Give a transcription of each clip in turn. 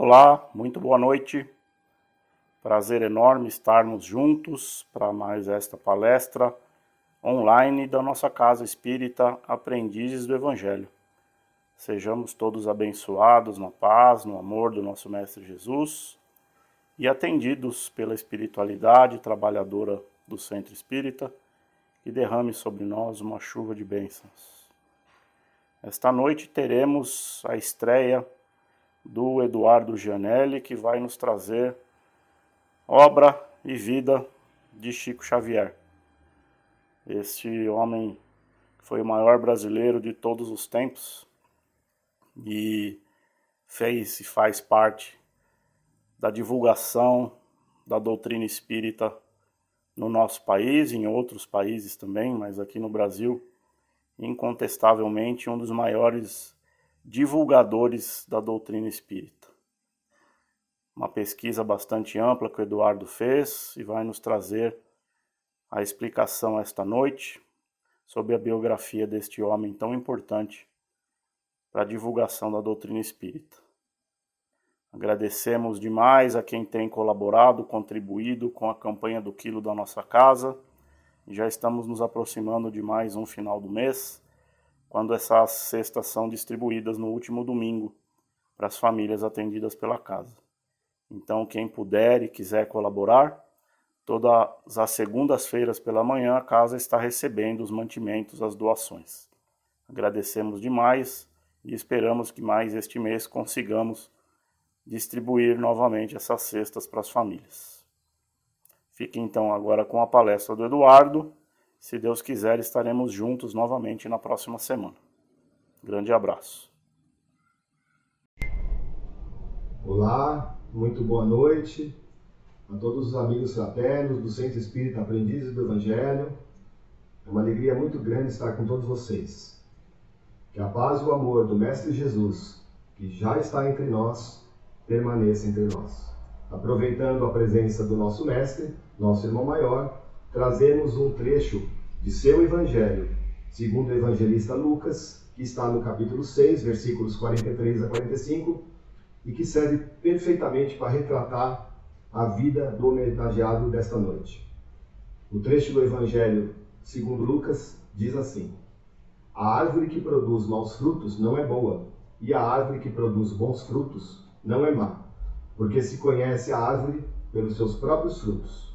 Olá, muito boa noite. Prazer enorme estarmos juntos para mais esta palestra online da nossa Casa Espírita Aprendizes do Evangelho. Sejamos todos abençoados na paz, no amor do nosso Mestre Jesus e atendidos pela espiritualidade trabalhadora do Centro Espírita, que derrame sobre nós uma chuva de bênçãos. Esta noite teremos a estreia do Eduardo Gianelli, que vai nos trazer obra e vida de Chico Xavier. Este homem foi o maior brasileiro de todos os tempos e fez e faz parte da divulgação da doutrina espírita no nosso país, em outros países também, mas aqui no Brasil, incontestavelmente um dos maiores divulgadores da doutrina espírita. Uma pesquisa bastante ampla que o Eduardo fez e vai nos trazer a explicação esta noite sobre a biografia deste homem tão importante para a divulgação da doutrina espírita. Agradecemos demais a quem tem colaborado, contribuído com a campanha do Quilo da Nossa Casa e já estamos nos aproximando de mais um final do mês, quando essas cestas são distribuídas no último domingo para as famílias atendidas pela casa. Então, quem puder e quiser colaborar, todas as segundas-feiras pela manhã a casa está recebendo os mantimentos, as doações. Agradecemos demais e esperamos que mais este mês consigamos distribuir novamente essas cestas para as famílias. Fique então agora com a palestra do Eduardo. Se Deus quiser, estaremos juntos novamente na próxima semana. Grande abraço. Olá, muito boa noite a todos os amigos fraternos do Centro Espírita Aprendizes do Evangelho. É uma alegria muito grande estar com todos vocês. Que a paz e o amor do Mestre Jesus, que já está entre nós, permaneça entre nós. Aproveitando a presença do nosso Mestre, nosso irmão maior, trazemos um trecho de seu Evangelho, segundo o evangelista Lucas, que está no capítulo 6, versículos 43 a 45, e que serve perfeitamente para retratar a vida do homenageado desta noite. O trecho do Evangelho, segundo Lucas, diz assim: A árvore que produz maus frutos não é boa, e a árvore que produz bons frutos não é má, porque se conhece a árvore pelos seus próprios frutos.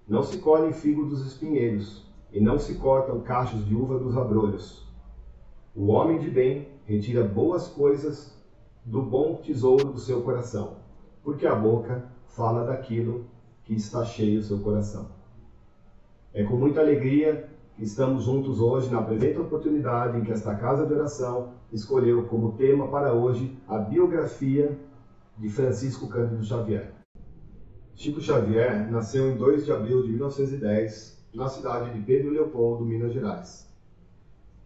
Não se colhem figos dos espinheiros, e não se cortam cachos de uva dos abrolhos. O homem de bem retira boas coisas do bom tesouro do seu coração, porque a boca fala daquilo que está cheio o seu coração. É com muita alegria que estamos juntos hoje na presente oportunidade em que esta Casa de Oração escolheu como tema para hoje a biografia de Francisco Cândido Xavier. Chico Xavier nasceu em 2 de abril de 1910, na cidade de Pedro Leopoldo, Minas Gerais.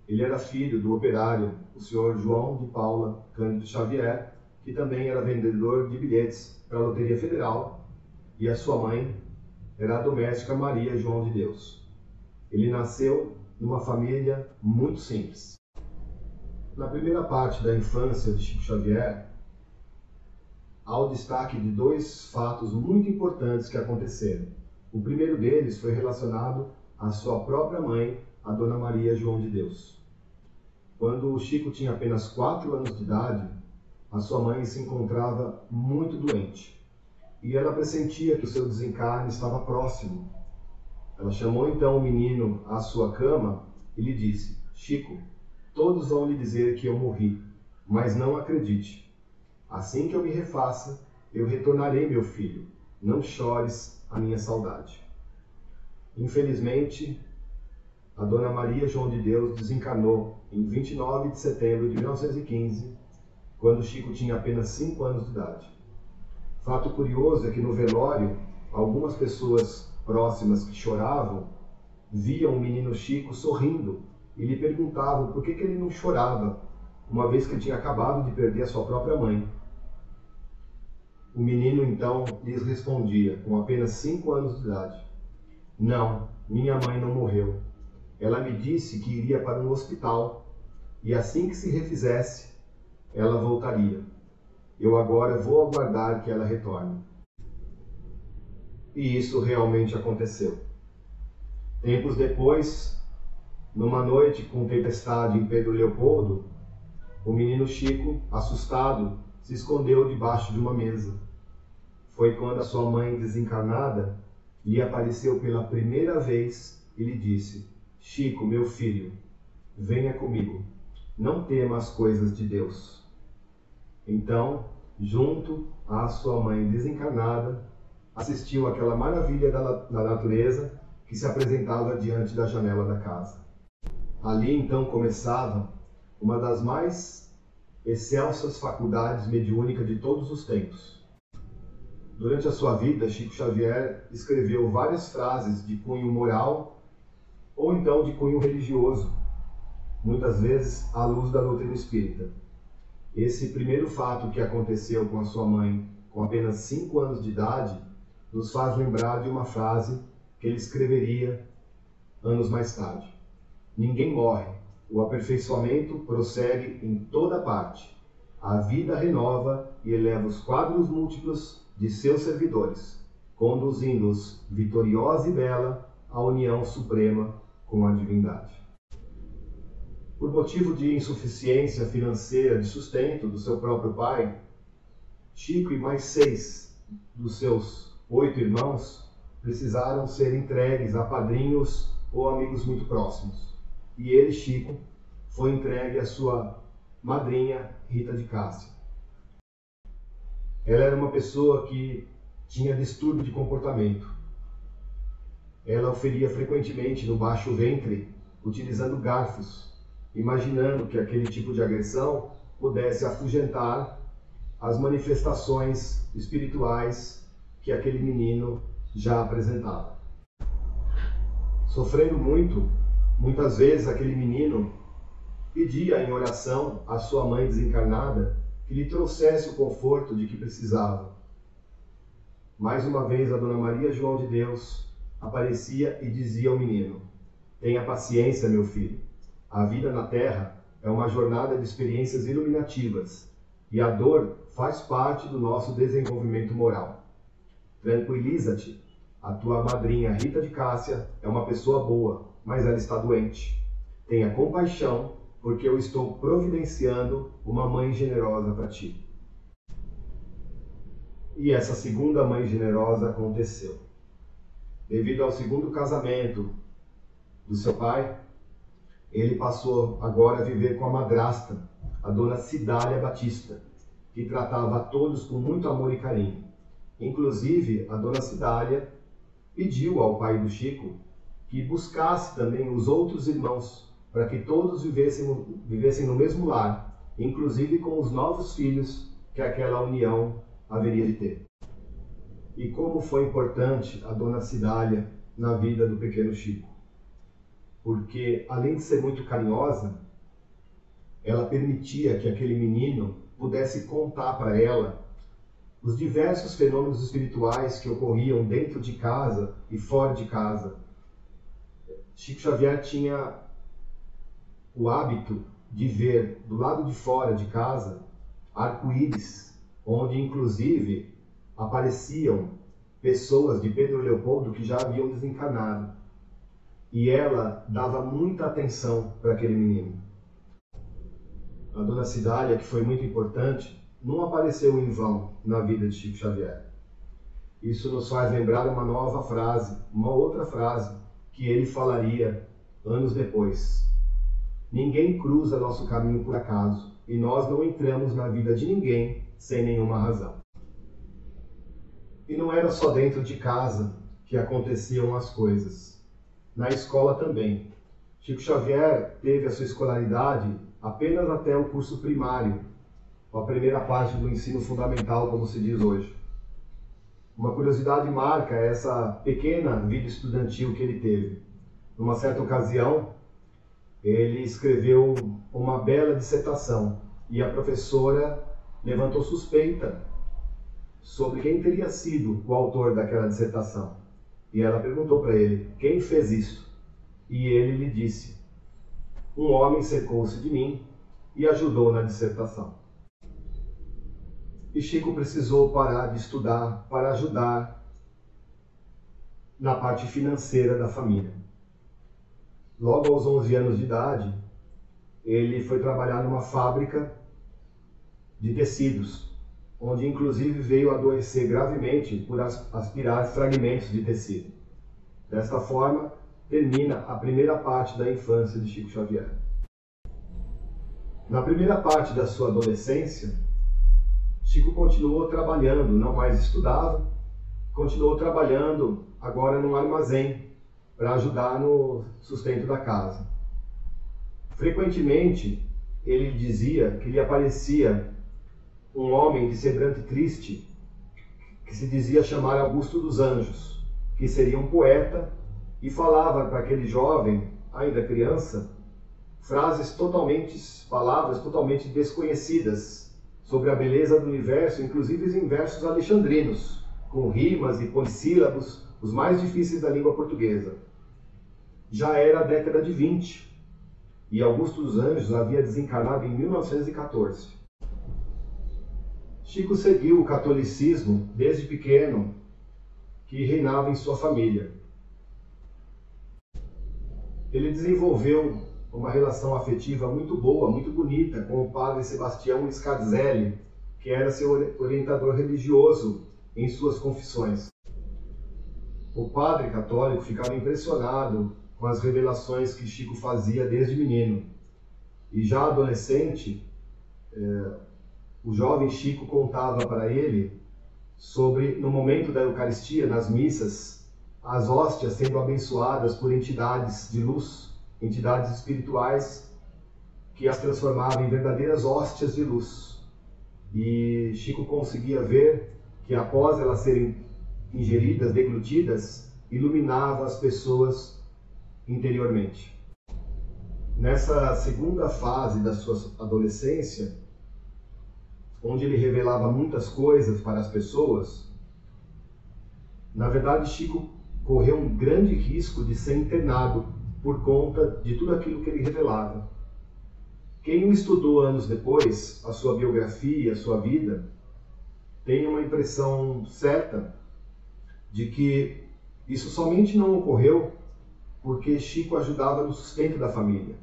Ele era filho do operário, o senhor João de Paula Cândido Xavier, que também era vendedor de bilhetes para a Loteria Federal, e a sua mãe era a doméstica Maria João de Deus. Ele nasceu numa família muito simples. Na primeira parte da infância de Chico Xavier, há o destaque de 2 fatos muito importantes que aconteceram. O primeiro deles foi relacionado à sua própria mãe, a Dona Maria João de Deus. Quando o Chico tinha apenas 4 anos de idade, a sua mãe se encontrava muito doente e ela pressentia que o seu desencarne estava próximo. Ela chamou então o menino à sua cama e lhe disse: Chico, todos vão lhe dizer que eu morri, mas não acredite. Assim que eu me refaça, eu retornarei, meu filho. Não chores a minha saudade. Infelizmente, a Dona Maria João de Deus desencarnou em 29 de setembro de 1915, quando Chico tinha apenas 5 anos de idade. Fato curioso é que no velório, algumas pessoas próximas que choravam viam o menino Chico sorrindo e lhe perguntavam por que ele não chorava, uma vez que ele tinha acabado de perder a sua própria mãe. O menino então lhes respondia, com apenas 5 anos de idade: Não, minha mãe não morreu. Ela me disse que iria para um hospital e assim que se refizesse, ela voltaria. Eu agora vou aguardar que ela retorne. E isso realmente aconteceu. Tempos depois, numa noite com tempestade em Pedro Leopoldo, o menino Chico, assustado, se escondeu debaixo de uma mesa. Foi quando a sua mãe desencarnada lhe apareceu pela primeira vez e lhe disse: Chico, meu filho, venha comigo, não tema as coisas de Deus. Então, junto à sua mãe desencarnada, assistiu àquela maravilha da natureza que se apresentava diante da janela da casa. Ali então começava uma das mais excelsas faculdades mediúnicas de todos os tempos. Durante a sua vida, Chico Xavier escreveu várias frases de cunho moral ou então de cunho religioso, muitas vezes à luz da doutrina espírita. Esse primeiro fato que aconteceu com a sua mãe, com apenas 5 anos de idade, nos faz lembrar de uma frase que ele escreveria anos mais tarde. Ninguém morre, o aperfeiçoamento prossegue em toda parte. A vida renova e eleva os quadros múltiplos de seus servidores, conduzindo-os vitoriosa e bela à união suprema com a divindade. Por motivo de insuficiência financeira de sustento do seu próprio pai, Chico e mais 6 dos seus 8 irmãos precisaram ser entregues a padrinhos ou amigos muito próximos. E ele, Chico, foi entregue à sua madrinha, Rita de Cássia. Ela era uma pessoa que tinha distúrbio de comportamento. Ela o feria frequentemente no baixo ventre, utilizando garfos, imaginando que aquele tipo de agressão pudesse afugentar as manifestações espirituais que aquele menino já apresentava. Sofrendo muito, muitas vezes aquele menino pedia em oração à sua mãe desencarnada que lhe trouxesse o conforto de que precisava. Mais uma vez a Dona Maria João de Deus aparecia e dizia ao menino: tenha paciência, meu filho. A vida na Terra é uma jornada de experiências iluminativas e a dor faz parte do nosso desenvolvimento moral. Tranquiliza-te, a tua madrinha Rita de Cássia é uma pessoa boa, mas ela está doente. Tenha compaixão, porque eu estou providenciando uma mãe generosa para ti. E essa segunda mãe generosa aconteceu. Devido ao segundo casamento do seu pai, ele passou agora a viver com a madrasta, a dona Cidália Batista, que tratava a todos com muito amor e carinho. Inclusive, a dona Cidália pediu ao pai do Chico que buscasse também os outros irmãos, para que todos vivessem no mesmo lar, inclusive com os novos filhos que aquela união haveria de ter. E como foi importante a dona Cidália na vida do pequeno Chico. Porque, além de ser muito carinhosa, ela permitia que aquele menino pudesse contar para ela os diversos fenômenos espirituais que ocorriam dentro de casa e fora de casa. Chico Xavier tinha o hábito de ver do lado de fora de casa arco-íris, onde inclusive apareciam pessoas de Pedro Leopoldo que já haviam desencarnado. E ela dava muita atenção para aquele menino. A dona Cidália, que foi muito importante, não apareceu em vão na vida de Chico Xavier. Isso nos faz lembrar uma nova frase, uma outra frase, que ele falaria anos depois. Ninguém cruza nosso caminho por acaso, e nós não entramos na vida de ninguém sem nenhuma razão. E não era só dentro de casa que aconteciam as coisas. Na escola também. Chico Xavier teve a sua escolaridade apenas até o curso primário, a primeira parte do ensino fundamental, como se diz hoje. Uma curiosidade marca essa pequena vida estudantil que ele teve. Numa certa ocasião, ele escreveu uma bela dissertação e a professora levantou suspeita sobre quem teria sido o autor daquela dissertação. E ela perguntou para ele: quem fez isso? E ele lhe disse: um homem cercou-se de mim e ajudou na dissertação. e Chico precisou parar de estudar para ajudar na parte financeira da família. Logo aos 11 anos de idade, ele foi trabalhar numa fábrica de tecidos, onde inclusive veio adoecer gravemente por aspirar fragmentos de tecido. Desta forma, termina a primeira parte da infância de Chico Xavier. Na primeira parte da sua adolescência, Chico continuou trabalhando, não mais estudava, continuou trabalhando agora num armazém para ajudar no sustento da casa. Frequentemente, ele dizia que lhe aparecia um homem de semblante triste, que se dizia chamar Augusto dos Anjos, que seria um poeta, e falava para aquele jovem, ainda criança, palavras totalmente desconhecidas sobre a beleza do universo, inclusive em versos alexandrinos, com rimas e polissílabos, os mais difíceis da língua portuguesa. Já era a década de 20, e Augusto dos Anjos havia desencarnado em 1914. Chico seguiu o catolicismo desde pequeno, que reinava em sua família. Ele desenvolveu uma relação afetiva muito boa, muito bonita, com o padre Sebastião Scarzelli, que era seu orientador religioso em suas confissões. O padre católico ficava impressionado com as revelações que Chico fazia desde menino. E já adolescente, o jovem Chico contava para ele sobre, no momento da Eucaristia, nas missas, as hóstias sendo abençoadas por entidades de luz, entidades espirituais, que as transformavam em verdadeiras hóstias de luz. E Chico conseguia ver que após elas serem ingeridas, deglutidas, iluminava as pessoas interiormente. Nessa segunda fase da sua adolescência, onde ele revelava muitas coisas para as pessoas, na verdade Chico correu um grande risco de ser internado por conta de tudo aquilo que ele revelava. Quem o estudou anos depois, a sua biografia, a sua vida, tem uma impressão certa de que isso somente não ocorreu porque Chico ajudava no sustento da família.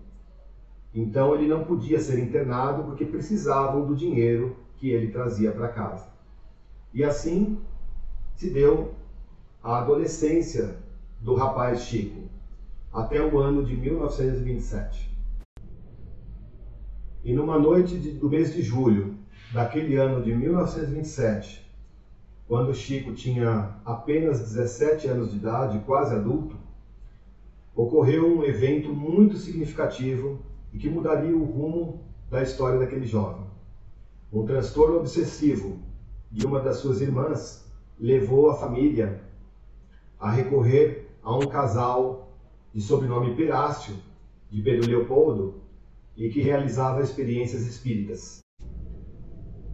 Então ele não podia ser internado porque precisavam do dinheiro que ele trazia para casa. E assim se deu a adolescência do rapaz Chico, até o ano de 1927. E numa noite do mês de julho daquele ano de 1927, quando Chico tinha apenas 17 anos de idade, quase adulto, ocorreu um evento muito significativo e que mudaria o rumo da história daquele jovem. Um transtorno obsessivo de uma das suas irmãs levou a família a recorrer a um casal de sobrenome Perácio, de Pedro Leopoldo, e que realizava experiências espíritas.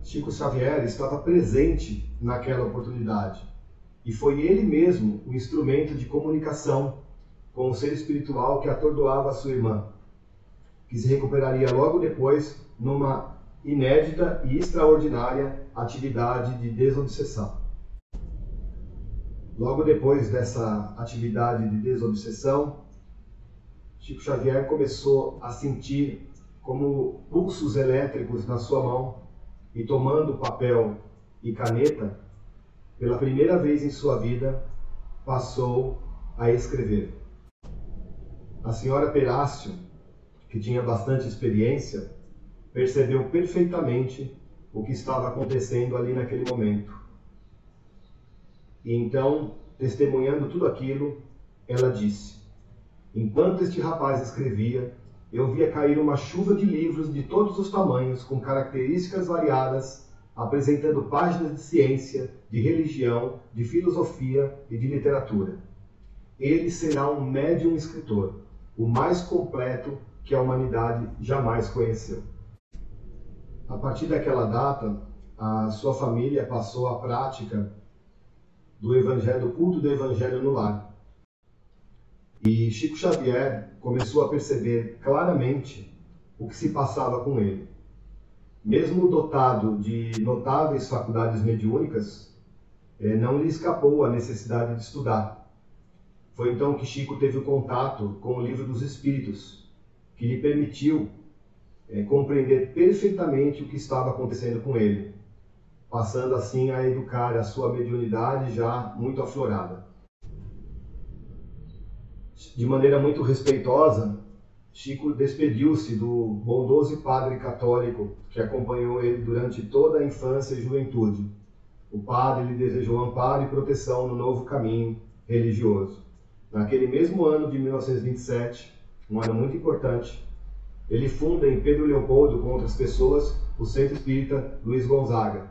Chico Xavier estava presente naquela oportunidade e foi ele mesmo o instrumento de comunicação com o ser espiritual que atordoava a sua irmã, que se recuperaria logo depois numa inédita e extraordinária atividade de desobsessão. Logo depois dessa atividade de desobsessão, Chico Xavier começou a sentir como pulsos elétricos na sua mão e, tomando papel e caneta, pela primeira vez em sua vida, passou a escrever. A senhora Perácio, que tinha bastante experiência, percebeu perfeitamente o que estava acontecendo ali naquele momento. E então, testemunhando tudo aquilo, ela disse: enquanto este rapaz escrevia, eu via cair uma chuva de livros de todos os tamanhos, com características variadas, apresentando páginas de ciência, de religião, de filosofia e de literatura. Ele será um médium escritor, o mais completo que a humanidade jamais conheceu. A partir daquela data, a sua família passou à prática do culto do Evangelho no lar. E Chico Xavier começou a perceber claramente o que se passava com ele. Mesmo dotado de notáveis faculdades mediúnicas, não lhe escapou a necessidade de estudar. Foi então que Chico teve o contato com o Livro dos Espíritos, que lhe permitiu compreender perfeitamente o que estava acontecendo com ele, passando assim a educar a sua mediunidade já muito aflorada. De maneira muito respeitosa, Chico despediu-se do bondoso padre católico que acompanhou ele durante toda a infância e juventude. O padre lhe desejou amparo e proteção no novo caminho religioso. Naquele mesmo ano de 1927, um ano muito importante, ele funda em Pedro Leopoldo, com outras pessoas, o Centro Espírita Luiz Gonzaga,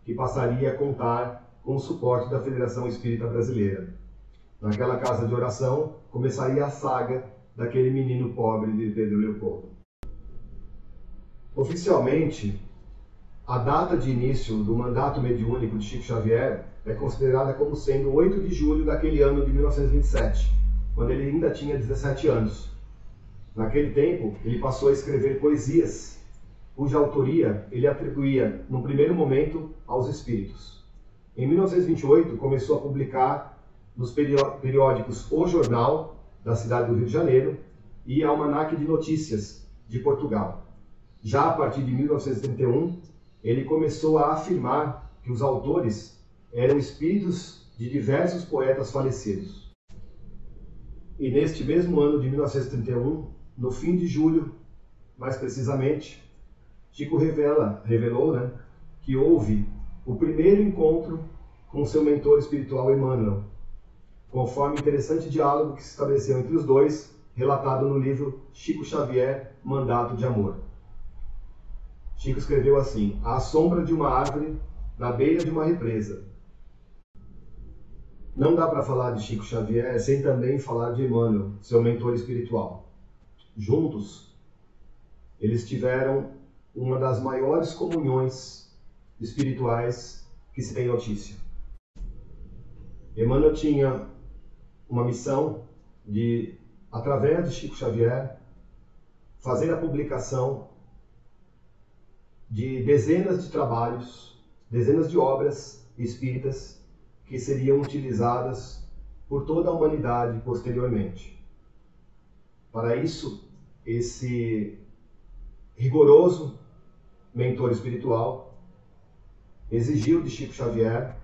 que passaria a contar com o suporte da Federação Espírita Brasileira. Naquela casa de oração, começaria a saga daquele menino pobre de Pedro Leopoldo. Oficialmente, a data de início do mandato mediúnico de Chico Xavier é considerada como sendo 8 de julho daquele ano de 1927, quando ele ainda tinha 17 anos. Naquele tempo, ele passou a escrever poesias, cuja autoria ele atribuía, no primeiro momento, aos espíritos. Em 1928, começou a publicar nos periódicos O Jornal, da cidade do Rio de Janeiro, e Almanaque de Notícias, de Portugal. Já a partir de 1931, ele começou a afirmar que os autores eram espíritos de diversos poetas falecidos. E neste mesmo ano de 1931, no fim de julho, mais precisamente, Chico revelou que houve o primeiro encontro com seu mentor espiritual Emmanuel, conforme interessante diálogo que se estabeleceu entre os dois, relatado no livro Chico Xavier, Mandato de Amor. Chico escreveu assim: à sombra de uma árvore, na beira de uma represa. Não dá para falar de Chico Xavier sem também falar de Emmanuel, seu mentor espiritual. Juntos, eles tiveram uma das maiores comunhões espirituais que se tem notícia. Emmanuel tinha uma missão de, através de Chico Xavier, fazer a publicação de dezenas de trabalhos, dezenas de obras espíritas que seriam utilizadas por toda a humanidade posteriormente. Para isso, esse rigoroso mentor espiritual exigiu de Chico Xavier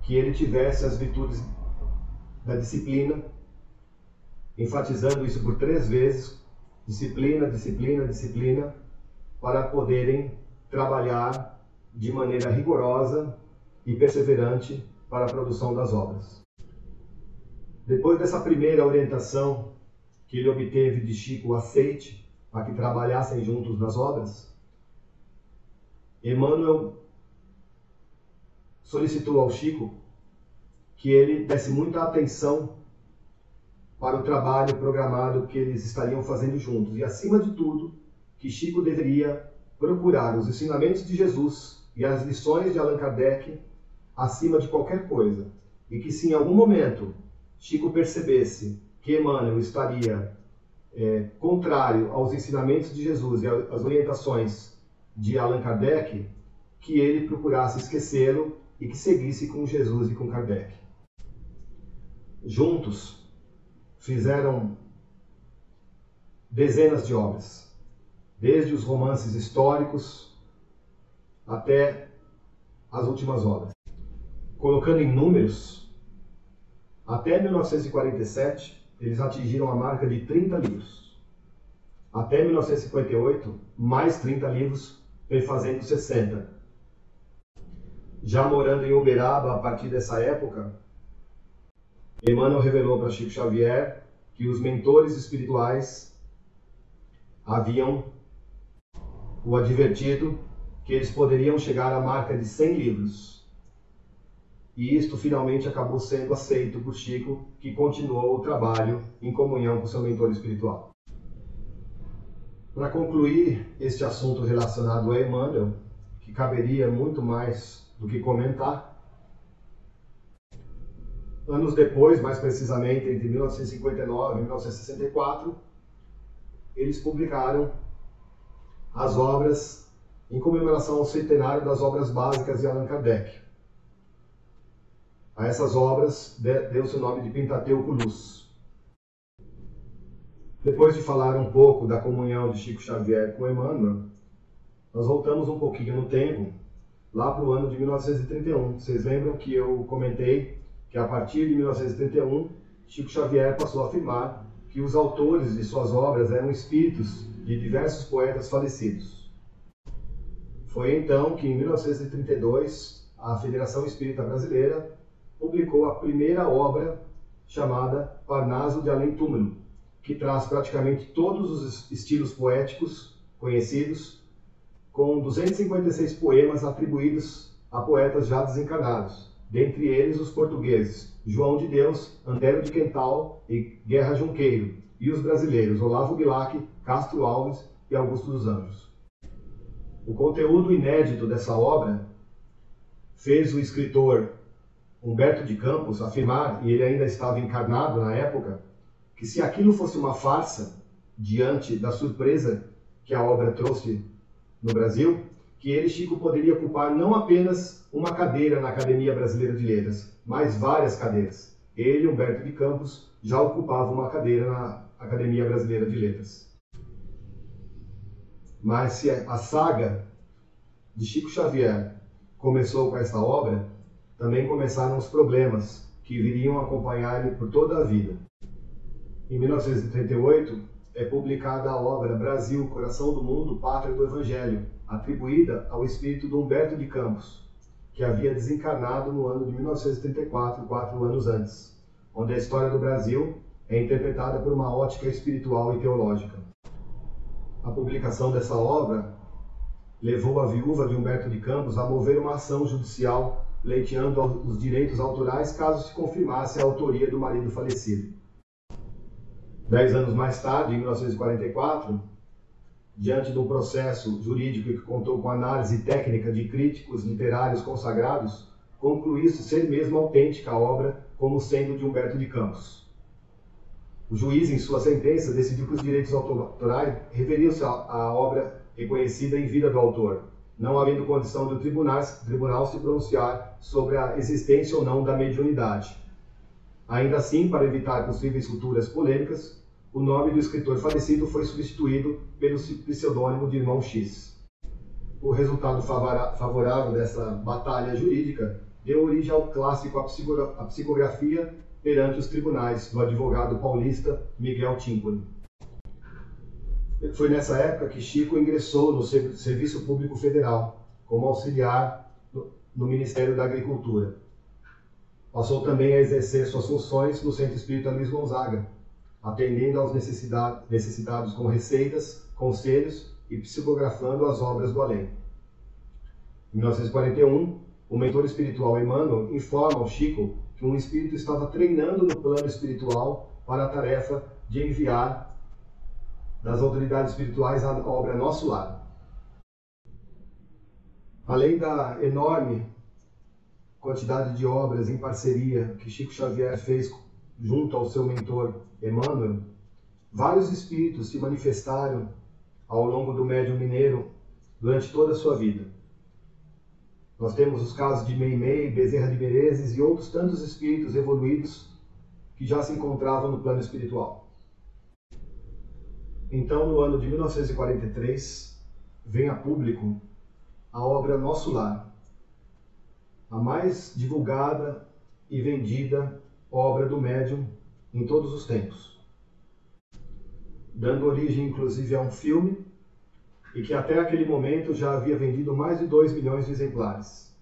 que ele tivesse as virtudes da disciplina, enfatizando isso por 3 vezes: disciplina, disciplina, disciplina, para poderem trabalhar de maneira rigorosa e perseverante para a produção das obras. Depois dessa primeira orientação que ele obteve de Chico, o aceite para que trabalhassem juntos nas obras, Emmanuel solicitou ao Chico que ele desse muita atenção para o trabalho programado que eles estariam fazendo juntos. E, acima de tudo, que Chico deveria procurar os ensinamentos de Jesus e as lições de Allan Kardec acima de qualquer coisa. E que, se em algum momento Chico percebesse que Emmanuel estaria contrário aos ensinamentos de Jesus e às orientações de Allan Kardec, que ele procurasse esquecê-lo e que seguisse com Jesus e com Kardec. Juntos, fizeram dezenas de obras, desde os romances históricos até as últimas obras. Colocando em números, até 1947, eles atingiram a marca de 30 livros. Até 1958, mais 30 livros, fazendo 60. Já morando em Uberaba, a partir dessa época, Emmanuel revelou para Chico Xavier que os mentores espirituais haviam o advertido que eles poderiam chegar à marca de 100 livros. E isto finalmente acabou sendo aceito por Chico, que continuou o trabalho em comunhão com seu mentor espiritual. Para concluir este assunto relacionado a Emmanuel, que caberia muito mais do que comentar, anos depois, mais precisamente entre 1959 e 1964, eles publicaram as obras em comemoração ao centenário das obras básicas de Allan Kardec. A essas obras deu-se o nome de Pentateuco Luz. Depois de falar um pouco da comunhão de Chico Xavier com Emmanuel, nós voltamos um pouquinho no tempo, lá para o ano de 1931. Vocês lembram que eu comentei que a partir de 1931, Chico Xavier passou a afirmar que os autores de suas obras eram espíritos de diversos poetas falecidos. Foi então que, em 1932, a Federação Espírita Brasileira publicou a primeira obra chamada Parnaso de Além Túmulo, que traz praticamente todos os estilos poéticos conhecidos, com 256 poemas atribuídos a poetas já desencarnados, dentre eles os portugueses João de Deus, Antero de Quental e Guerra Junqueiro, e os brasileiros Olavo Bilac, Castro Alves e Augusto dos Anjos. O conteúdo inédito dessa obra fez o escritor Humberto de Campos afirmar, e ele ainda estava encarnado na época, que se aquilo fosse uma farsa diante da surpresa que a obra trouxe no Brasil, que ele, Chico, poderia ocupar não apenas uma cadeira na Academia Brasileira de Letras, mas várias cadeiras. Ele, Humberto de Campos, já ocupava uma cadeira na Academia Brasileira de Letras. Mas se a saga de Chico Xavier começou com esta obra, também começaram os problemas que viriam acompanhar ele por toda a vida. Em 1938, é publicada a obra Brasil, Coração do Mundo, Pátria do Evangelho, atribuída ao espírito de Humberto de Campos, que havia desencarnado no ano de 1934, 4 anos antes, onde a história do Brasil é interpretada por uma ótica espiritual e teológica. A publicação dessa obra levou a viúva de Humberto de Campos a mover uma ação judicial pleiteando os direitos autorais caso se confirmasse a autoria do marido falecido. 10 anos mais tarde, em 1944, diante de um processo jurídico que contou com análise técnica de críticos literários consagrados, concluiu-se ser mesmo autêntica a obra como sendo de Humberto de Campos. O juiz, em sua sentença, decidiu que os direitos autorais referiam-se à obra reconhecida em vida do autor, não havendo condição do tribunal se pronunciar sobre a existência ou não da mediunidade. Ainda assim, para evitar possíveis futuras polêmicas, o nome do escritor falecido foi substituído pelo pseudônimo de Irmão X. O resultado favorável dessa batalha jurídica deu origem ao clássico A Psicografia perante os tribunais, do advogado paulista Miguel Tímpano. Foi nessa época que Chico ingressou no Serviço Público Federal, como auxiliar no Ministério da Agricultura. Passou também a exercer suas funções no Centro Espírita Luiz Gonzaga, atendendo aos necessitados com receitas, conselhos e psicografando as obras do além. Em 1941, o mentor espiritual Emmanuel informa ao Chico que um espírito estava treinando no plano espiritual para a tarefa de enviar das autoridades espirituais a obra Nosso Lar. Além da enorme quantidade de obras em parceria que Chico Xavier fez junto ao seu mentor Emmanuel, vários espíritos se manifestaram ao longo do médium mineiro durante toda a sua vida. Nós temos os casos de Meimei, Bezerra de Menezes e outros tantos espíritos evoluídos que já se encontravam no plano espiritual. Então, no ano de 1943, vem a público a obra Nosso Lar, a mais divulgada e vendida obra do médium em todos os tempos, dando origem inclusive a um filme e que até aquele momento já havia vendido mais de 2 milhões de exemplares.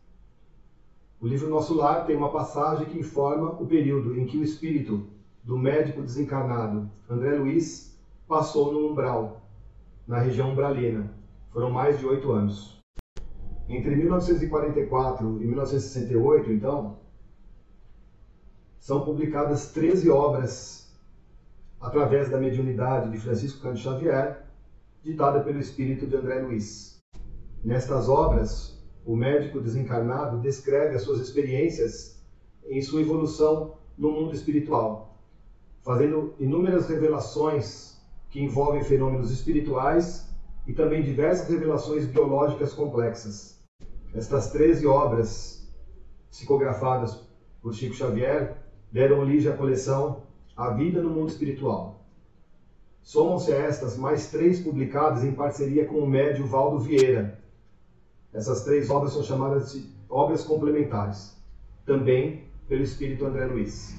O livro Nosso Lar tem uma passagem que informa o período em que o espírito do médico desencarnado André Luiz passou no umbral, na região umbralina. Foram mais de 8 anos. Entre 1944 e 1968, então, são publicadas 13 obras através da mediunidade de Francisco Cândido Xavier, ditada pelo espírito de André Luiz. Nestas obras, o médico desencarnado descreve as suas experiências em sua evolução no mundo espiritual, fazendo inúmeras revelações que envolvem fenômenos espirituais e também diversas revelações biológicas complexas. Estas 13 obras psicografadas por Chico Xavier deram origem à coleção A Vida no Mundo Espiritual. Somam-se a estas mais 3 publicadas em parceria com o médium Valdo Vieira. Essas 3 obras são chamadas de obras complementares, também pelo espírito André Luiz.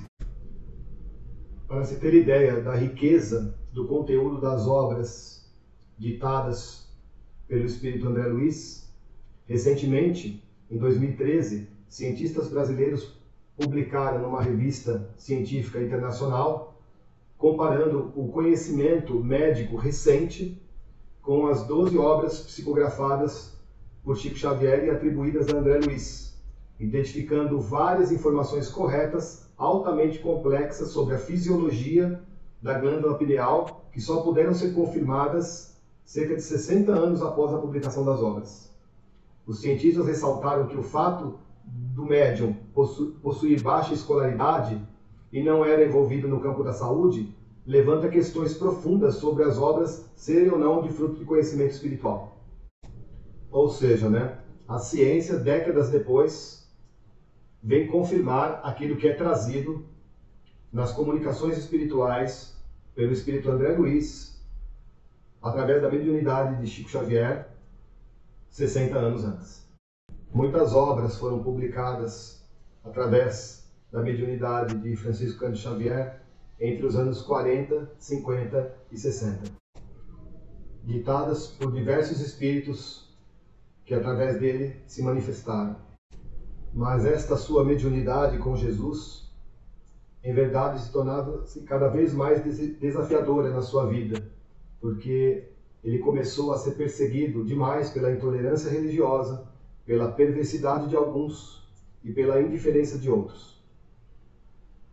Para se ter ideia da riqueza do conteúdo das obras ditadas pelo espírito André Luiz, recentemente, em 2013, cientistas brasileiros publicaram numa revista científica internacional comparando o conhecimento médico recente com as 12 obras psicografadas por Chico Xavier e atribuídas a André Luiz, identificando várias informações corretas, altamente complexas sobre a fisiologia da glândula pineal, que só puderam ser confirmadas cerca de 60 anos após a publicação das obras. Os cientistas ressaltaram que o fato do médium possuir baixa escolaridade e não era envolvido no campo da saúde, levanta questões profundas sobre as obras serem ou não de fruto de conhecimento espiritual. Ou seja, a ciência, décadas depois, vem confirmar aquilo que é trazido nas comunicações espirituais pelo espírito André Luiz, através da mediunidade de Chico Xavier, 60 anos antes. Muitas obras foram publicadas através da mediunidade de Francisco Cândido Xavier entre os anos 40, 50 e 60, ditadas por diversos espíritos que através dele se manifestaram. Mas esta sua mediunidade com Jesus, em verdade, se tornava cada vez mais desafiadora na sua vida, porque ele começou a ser perseguido demais pela intolerância religiosa, pela perversidade de alguns e pela indiferença de outros.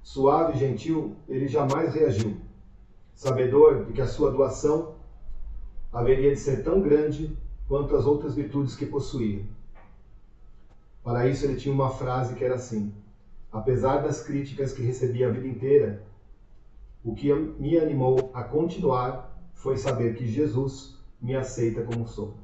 Suave e gentil, ele jamais reagiu, sabedor de que a sua doação haveria de ser tão grande quanto as outras virtudes que possuía. Para isso ele tinha uma frase que era assim: apesar das críticas que recebi a vida inteira, o que me animou a continuar foi saber que Jesus me aceita como sou.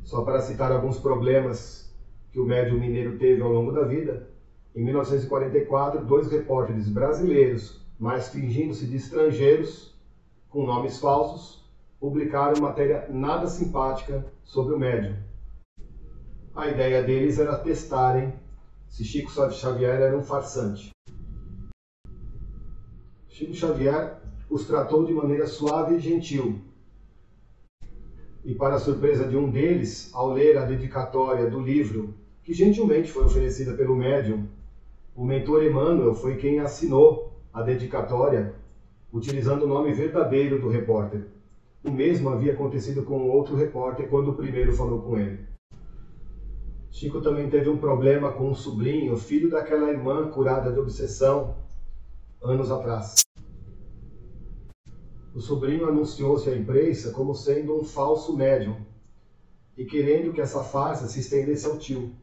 Só para citar alguns problemas que o médium mineiro teve ao longo da vida, em 1944, 2 repórteres brasileiros, mas fingindo-se de estrangeiros, com nomes falsos, publicaram matéria nada simpática sobre o médium. A ideia deles era testarem se Chico Xavier era um farsante. Chico Xavier os tratou de maneira suave e gentil. E para a surpresa de um deles, ao ler a dedicatória do livro, que gentilmente foi oferecida pelo médium, o mentor Emmanuel foi quem assinou a dedicatória, utilizando o nome verdadeiro do repórter. O mesmo havia acontecido com outro repórter quando o primeiro falou com ele. Chico também teve um problema com um sobrinho, filho daquela irmã curada de obsessão, anos atrás. O sobrinho anunciou-se à imprensa como sendo um falso médium e querendo que essa farsa se estendesse ao tio.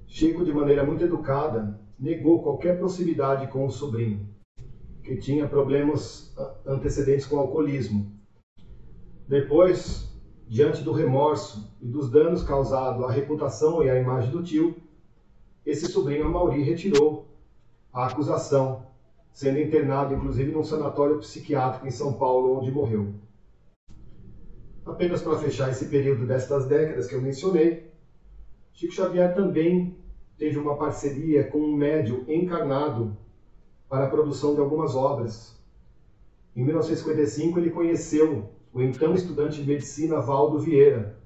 Chico, de maneira muito educada, negou qualquer proximidade com o sobrinho, que tinha problemas antecedentes com o alcoolismo. Depois, diante do remorso e dos danos causados à reputação e à imagem do tio, esse sobrinho Amaury retirou a acusação, sendo internado inclusive num sanatório psiquiátrico em São Paulo, onde morreu. Apenas para fechar esse período destas décadas que eu mencionei, Chico Xavier também teve uma parceria com um médium encarnado para a produção de algumas obras. Em 1955, ele conheceu o então estudante de medicina Valdo Vieira.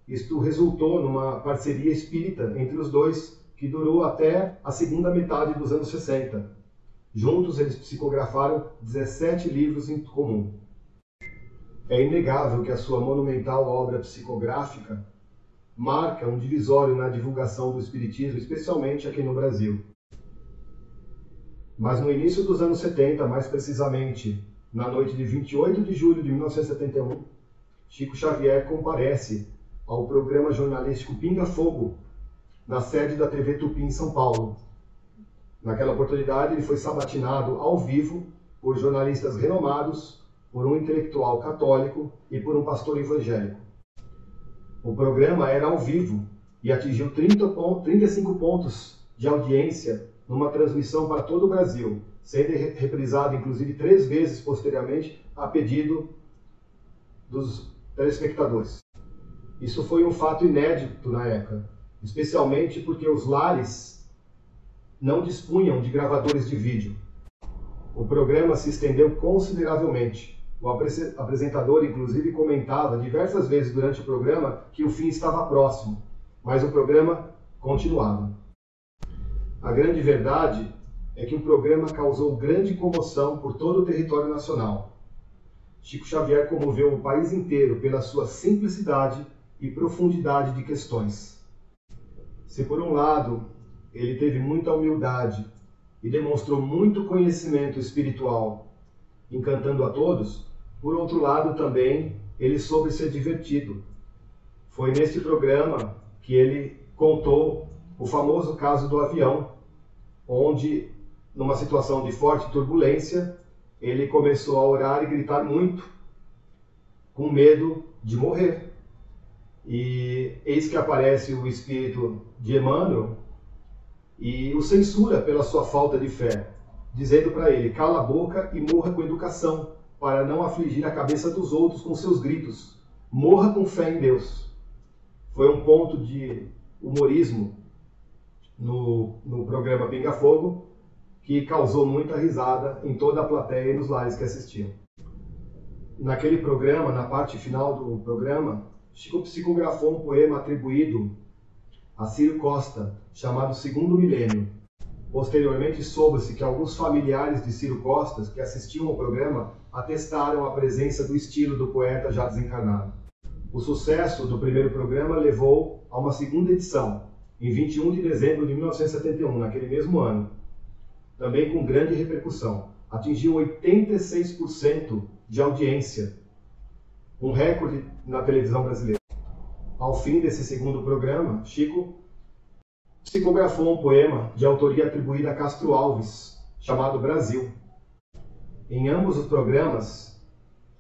Isto resultou numa parceria espírita entre os dois, que durou até a segunda metade dos anos 60. Juntos, eles psicografaram 17 livros em comum. É inegável que a sua monumental obra psicográfica marca um divisório na divulgação do Espiritismo, especialmente aqui no Brasil. Mas no início dos anos 70, mais precisamente na noite de 28 de julho de 1971, Chico Xavier comparece ao programa jornalístico Pinga Fogo, na sede da TV Tupi em São Paulo. Naquela oportunidade, ele foi sabatinado ao vivo por jornalistas renomados por um intelectual católico e por um pastor evangélico. O programa era ao vivo e atingiu 35 pontos de audiência numa transmissão para todo o Brasil, sendo reprisado inclusive 3 vezes posteriormente a pedido dos telespectadores. Isso foi um fato inédito na época, especialmente porque os lares não dispunham de gravadores de vídeo. O programa se estendeu consideravelmente. O apresentador, inclusive, comentava diversas vezes durante o programa que o fim estava próximo, mas o programa continuava. A grande verdade é que o programa causou grande comoção por todo o território nacional. Chico Xavier comoveu o país inteiro pela sua simplicidade e profundidade de questões. Se por um lado ele teve muita humildade e demonstrou muito conhecimento espiritual, encantando a todos, por outro lado também ele soube ser divertido. Foi neste programa que ele contou o famoso caso do avião, onde, numa situação de forte turbulência, ele começou a orar e gritar muito, com medo de morrer. E eis que aparece o espírito de Emmanuel e o censura pela sua falta de fé, dizendo para ele: cala a boca e morra com educação, para não afligir a cabeça dos outros com seus gritos. Morra com fé em Deus. Foi um ponto de humorismo no programa Pinga Fogo, que causou muita risada em toda a plateia e nos lares que assistiam. Naquele programa, na parte final do programa, Chico psicografou um poema atribuído a Ciro Costa, chamado Segundo Milênio. Posteriormente, soube-se que alguns familiares de Ciro Costa, que assistiam ao programa, atestaram a presença do estilo do poeta já desencarnado. O sucesso do primeiro programa levou a uma segunda edição, em 21 de dezembro de 1971, naquele mesmo ano, também com grande repercussão. Atingiu 86% de audiência, um recorde na televisão brasileira. Ao fim desse segundo programa, Chico psicografou um poema de autoria atribuída a Castro Alves, chamado Brasil. Em ambos os programas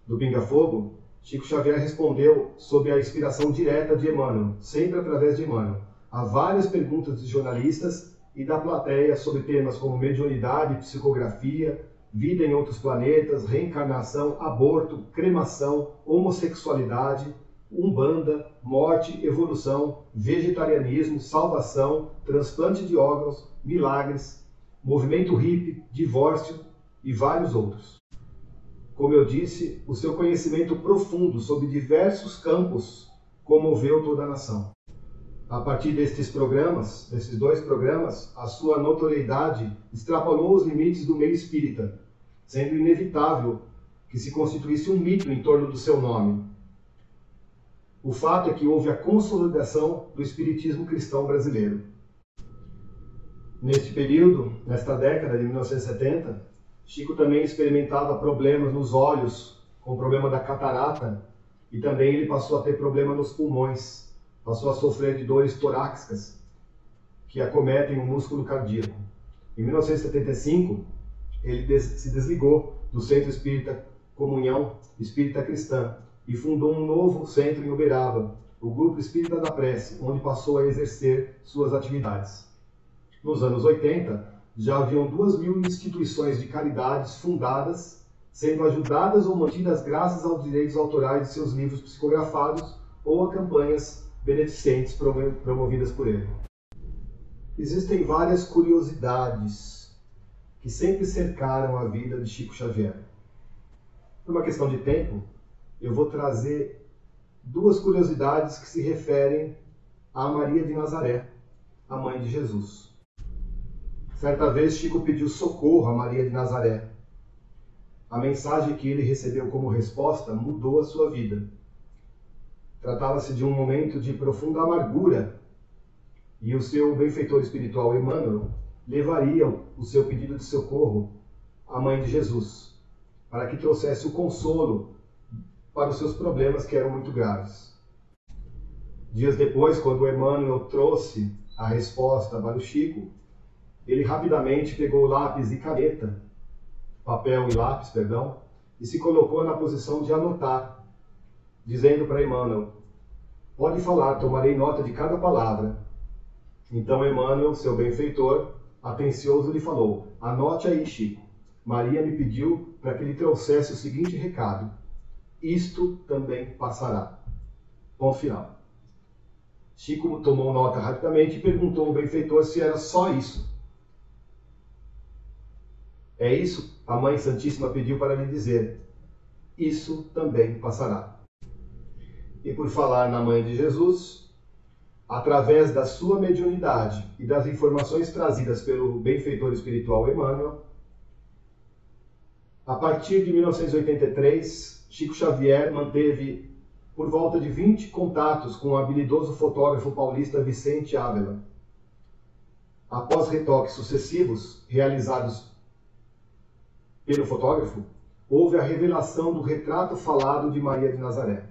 do Pinga Fogo, Chico Xavier respondeu sob a inspiração direta de Emmanuel, sempre através de Emmanuel, a várias perguntas de jornalistas e da plateia sobre temas como mediunidade, psicografia, vida em outros planetas, reencarnação, aborto, cremação, homossexualidade, umbanda, morte, evolução, vegetarianismo, salvação, transplante de órgãos, milagres, movimento hippie, divórcio e vários outros. Como eu disse, o seu conhecimento profundo sobre diversos campos comoveu toda a nação. A partir desses dois programas, a sua notoriedade extrapolou os limites do meio espírita, sendo inevitável que se constituísse um mito em torno do seu nome. O fato é que houve a consolidação do espiritismo cristão brasileiro. Neste período, nesta década de 1970, Chico também experimentava problemas nos olhos, com o problema da catarata, e também ele passou a ter problema nos pulmões. Passou a sofrer de dores torácicas que acometem o músculo cardíaco. Em 1975, ele se desligou do Centro Espírita Comunhão Espírita Cristã e fundou um novo centro em Uberaba, o Grupo Espírita da Prece, onde passou a exercer suas atividades. Nos anos 80, já haviam 2.000 instituições de caridades fundadas, sendo ajudadas ou mantidas graças aos direitos autorais de seus livros psicografados ou a campanhas beneficentes promovidas por ele. Existem várias curiosidades que sempre cercaram a vida de Chico Xavier. Por uma questão de tempo, eu vou trazer 2 curiosidades que se referem a Maria de Nazaré, a mãe de Jesus. Certa vez, Chico pediu socorro a Maria de Nazaré. A mensagem que ele recebeu como resposta mudou a sua vida. Tratava-se de um momento de profunda amargura e o seu benfeitor espiritual Emmanuel levaria o seu pedido de socorro à mãe de Jesus, para que trouxesse o consolo para os seus problemas que eram muito graves. Dias depois, quando Emmanuel trouxe a resposta para o Chico, ele rapidamente pegou lápis e caneta, papel e lápis, e se colocou na posição de anotar, dizendo para Emmanuel: pode falar, tomarei nota de cada palavra. Então Emmanuel, seu benfeitor, atencioso, lhe falou: anote aí, Chico. Maria me pediu para que lhe trouxesse o seguinte recado: isto também passará. Ponto final. Chico tomou nota rapidamente e perguntou ao benfeitor se era só isso. É isso? A Mãe Santíssima pediu para lhe dizer: isso também passará. E por falar na Mãe de Jesus, através da sua mediunidade e das informações trazidas pelo benfeitor espiritual Emmanuel, a partir de 1983, Chico Xavier manteve por volta de 20 contatos com o habilidoso fotógrafo paulista Vicente Ávila. Após retoques sucessivos realizados pelo fotógrafo, houve a revelação do retrato falado de Maria de Nazaré.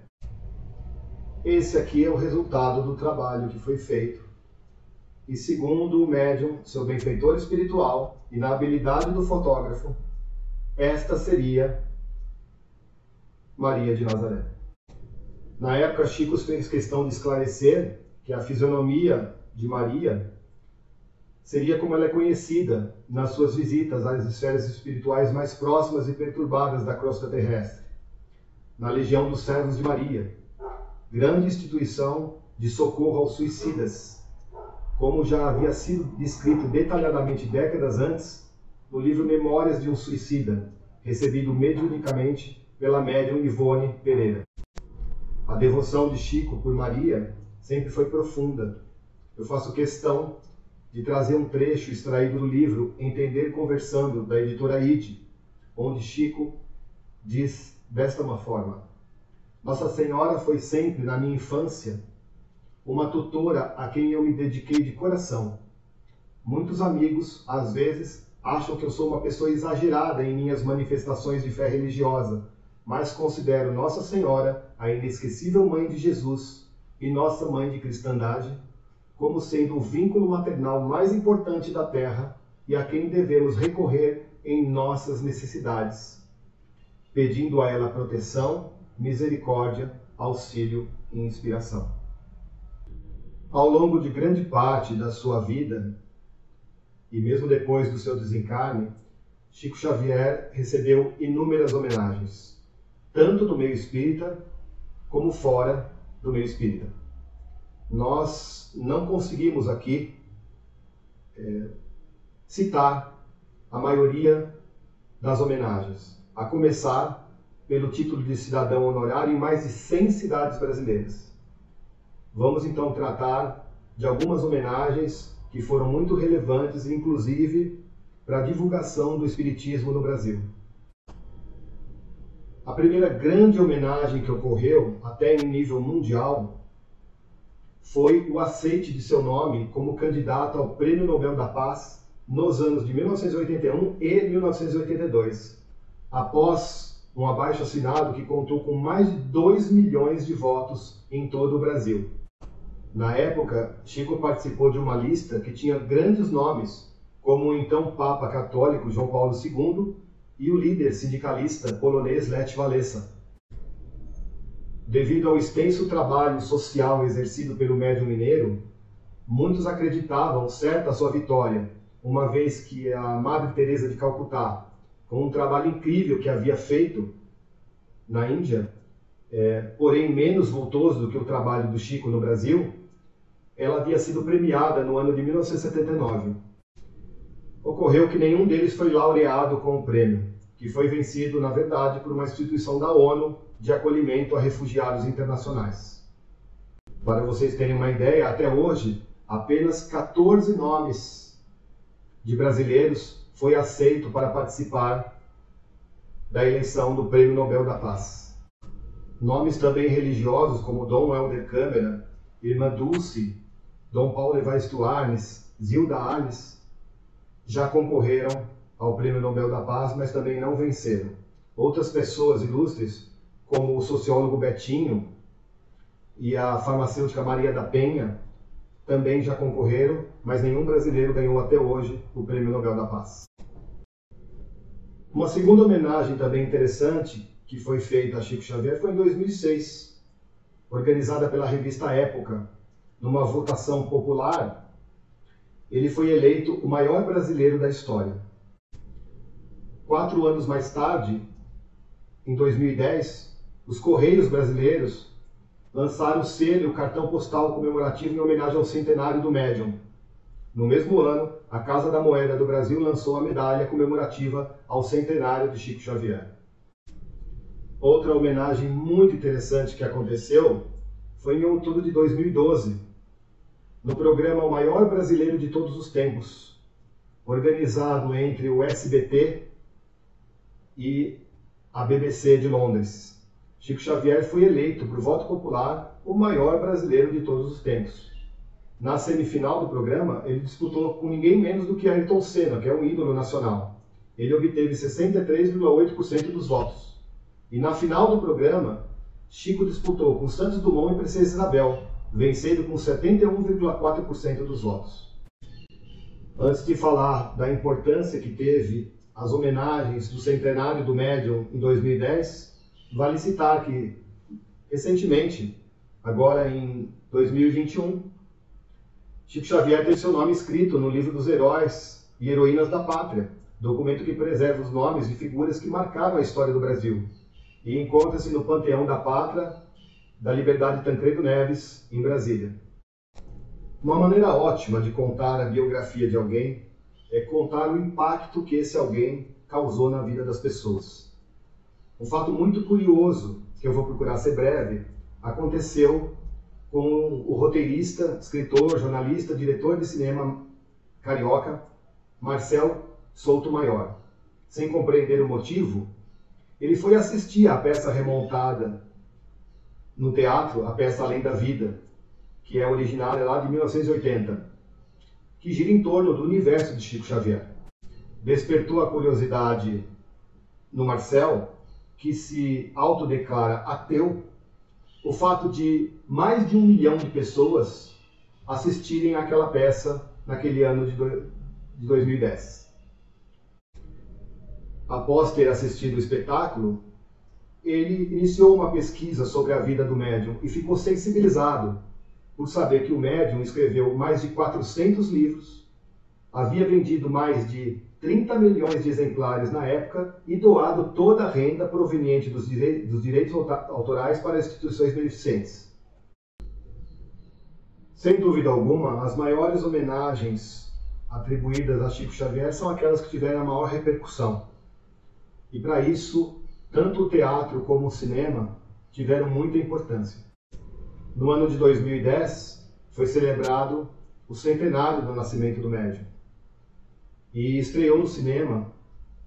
Esse aqui é o resultado do trabalho que foi feito. E segundo o médium, seu benfeitor espiritual, e na habilidade do fotógrafo, esta seria Maria de Nazaré. Na época, Chico fez questão de esclarecer que a fisionomia de Maria seria como ela é conhecida nas suas visitas às esferas espirituais mais próximas e perturbadas da crosta terrestre, na Legião dos Servos de Maria, grande instituição de socorro aos suicidas, como já havia sido descrito detalhadamente décadas antes no livro Memórias de um Suicida, recebido mediunicamente pela médium Ivone Pereira. A devoção de Chico por Maria sempre foi profunda. Eu faço questão de trazer um trecho extraído do livro Entender Conversando, da editora Ide, onde Chico diz desta uma forma: Nossa Senhora foi sempre, na minha infância, uma tutora a quem eu me dediquei de coração. Muitos amigos, às vezes, acham que eu sou uma pessoa exagerada em minhas manifestações de fé religiosa, mas considero Nossa Senhora, a inesquecível Mãe de Jesus e nossa Mãe de Cristandade, como sendo o vínculo maternal mais importante da Terra e a quem devemos recorrer em nossas necessidades, pedindo a ela proteção, misericórdia, auxílio e inspiração. Ao longo de grande parte da sua vida, e mesmo depois do seu desencarne, Chico Xavier recebeu inúmeras homenagens, tanto do meio espírita como fora do meio espírita. Nós não conseguimos aqui citar a maioria das homenagens, a começar pelo título de cidadão honorário em mais de 100 cidades brasileiras. Vamos então tratar de algumas homenagens que foram muito relevantes, inclusive para a divulgação do Espiritismo no Brasil. A primeira grande homenagem que ocorreu, até em nível mundial, foi o aceite de seu nome como candidato ao Prêmio Nobel da Paz nos anos de 1981 e 1982, após um abaixo-assinado que contou com mais de 2 milhões de votos em todo o Brasil. Na época, Chico participou de uma lista que tinha grandes nomes, como o então Papa Católico João Paulo II e o líder sindicalista polonês Lech Walesa. Devido ao extenso trabalho social exercido pelo médium mineiro, muitos acreditavam certa sua vitória, uma vez que a Madre Teresa de Calcutá, com um trabalho incrível que havia feito na Índia, porém menos vultoso do que o trabalho do Chico no Brasil, ela havia sido premiada no ano de 1979. Ocorreu que nenhum deles foi laureado com o prêmio, que foi vencido, na verdade, por uma instituição da ONU de acolhimento a refugiados internacionais. Para vocês terem uma ideia, até hoje, apenas 14 nomes de brasileiros foi aceito para participar da eleição do Prêmio Nobel da Paz. Nomes também religiosos como Dom Helder Câmara, Irmã Dulce, Dom Paulo Evaristo Arnes, Zilda Arnes, já concorreram ao Prêmio Nobel da Paz, mas também não venceram. Outras pessoas ilustres, como o sociólogo Betinho e a farmacêutica Maria da Penha, também já concorreram, mas nenhum brasileiro ganhou até hoje o Prêmio Nobel da Paz. Uma segunda homenagem também interessante que foi feita a Chico Xavier foi em 2006, organizada pela revista Época. Numa votação popular, ele foi eleito o maior brasileiro da história. 4 anos mais tarde, em 2010, os Correios brasileiros lançaram o selo, o cartão postal comemorativo em homenagem ao centenário do médium. No mesmo ano, a Casa da Moeda do Brasil lançou a medalha comemorativa ao centenário de Chico Xavier. Outra homenagem muito interessante que aconteceu foi em outubro de 2012, no programa O Maior Brasileiro de Todos os Tempos, organizado entre o SBT e a BBC de Londres. Chico Xavier foi eleito, por voto popular, o maior brasileiro de todos os tempos. Na semifinal do programa, ele disputou com ninguém menos do que Ayrton Senna, que é um ídolo nacional. Ele obteve 63,8% dos votos. E na final do programa, Chico disputou com Santos Dumont e Princesa Isabel, vencendo com 71,4% dos votos. Antes de falar da importância que teve as homenagens do centenário do médium em 2010, vale citar que, recentemente, agora em 2021, Chico Xavier teve seu nome escrito no livro dos heróis e heroínas da pátria, documento que preserva os nomes de figuras que marcaram a história do Brasil, e encontra-se no Panteão da Pátria da Liberdade Tancredo Neves, em Brasília. Uma maneira ótima de contar a biografia de alguém é contar o impacto que esse alguém causou na vida das pessoas. Um fato muito curioso, que eu vou procurar ser breve, aconteceu com o roteirista, escritor, jornalista, diretor de cinema carioca, Marcel Souto Maior. Sem compreender o motivo, ele foi assistir à peça remontada no teatro, a peça Além da Vida, que é originária lá de 1980, que gira em torno do universo de Chico Xavier. Despertou a curiosidade no Marcel, que se autodeclara ateu, o fato de mais de 1 milhão de pessoas assistirem àquela peça naquele ano de 2010. Após ter assistido o espetáculo, ele iniciou uma pesquisa sobre a vida do médium e ficou sensibilizado por saber que o médium escreveu mais de 400 livros, havia vendido mais de 30 milhões de exemplares na época e doado toda a renda proveniente dos direitos autorais para instituições beneficentes. Sem dúvida alguma, as maiores homenagens atribuídas a Chico Xavier são aquelas que tiveram a maior repercussão. E para isso, tanto o teatro como o cinema tiveram muita importância. No ano de 2010, foi celebrado o centenário do nascimento do médium. E estrearam no cinema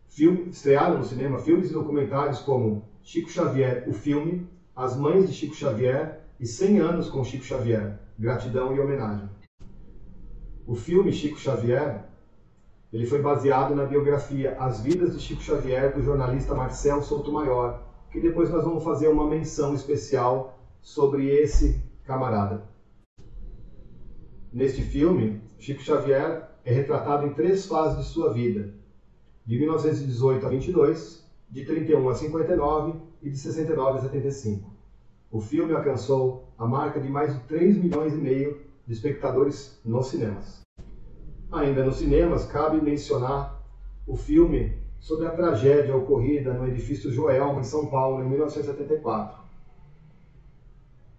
filmes e documentários como Chico Xavier, o filme, As Mães de Chico Xavier e 100 anos com Chico Xavier, Gratidão e Homenagem. O filme Chico Xavier, ele foi baseado na biografia As Vidas de Chico Xavier, do jornalista Marcel Souto Maior, que depois nós vamos fazer uma menção especial sobre esse camarada. Neste filme, Chico Xavier é retratado em 3 fases de sua vida, de 1918 a 22, de 31 a 59 e de 69 a 75. O filme alcançou a marca de mais de 3,5 milhões de espectadores nos cinemas. Ainda nos cinemas, cabe mencionar o filme sobre a tragédia ocorrida no edifício Joelma, em São Paulo, em 1974.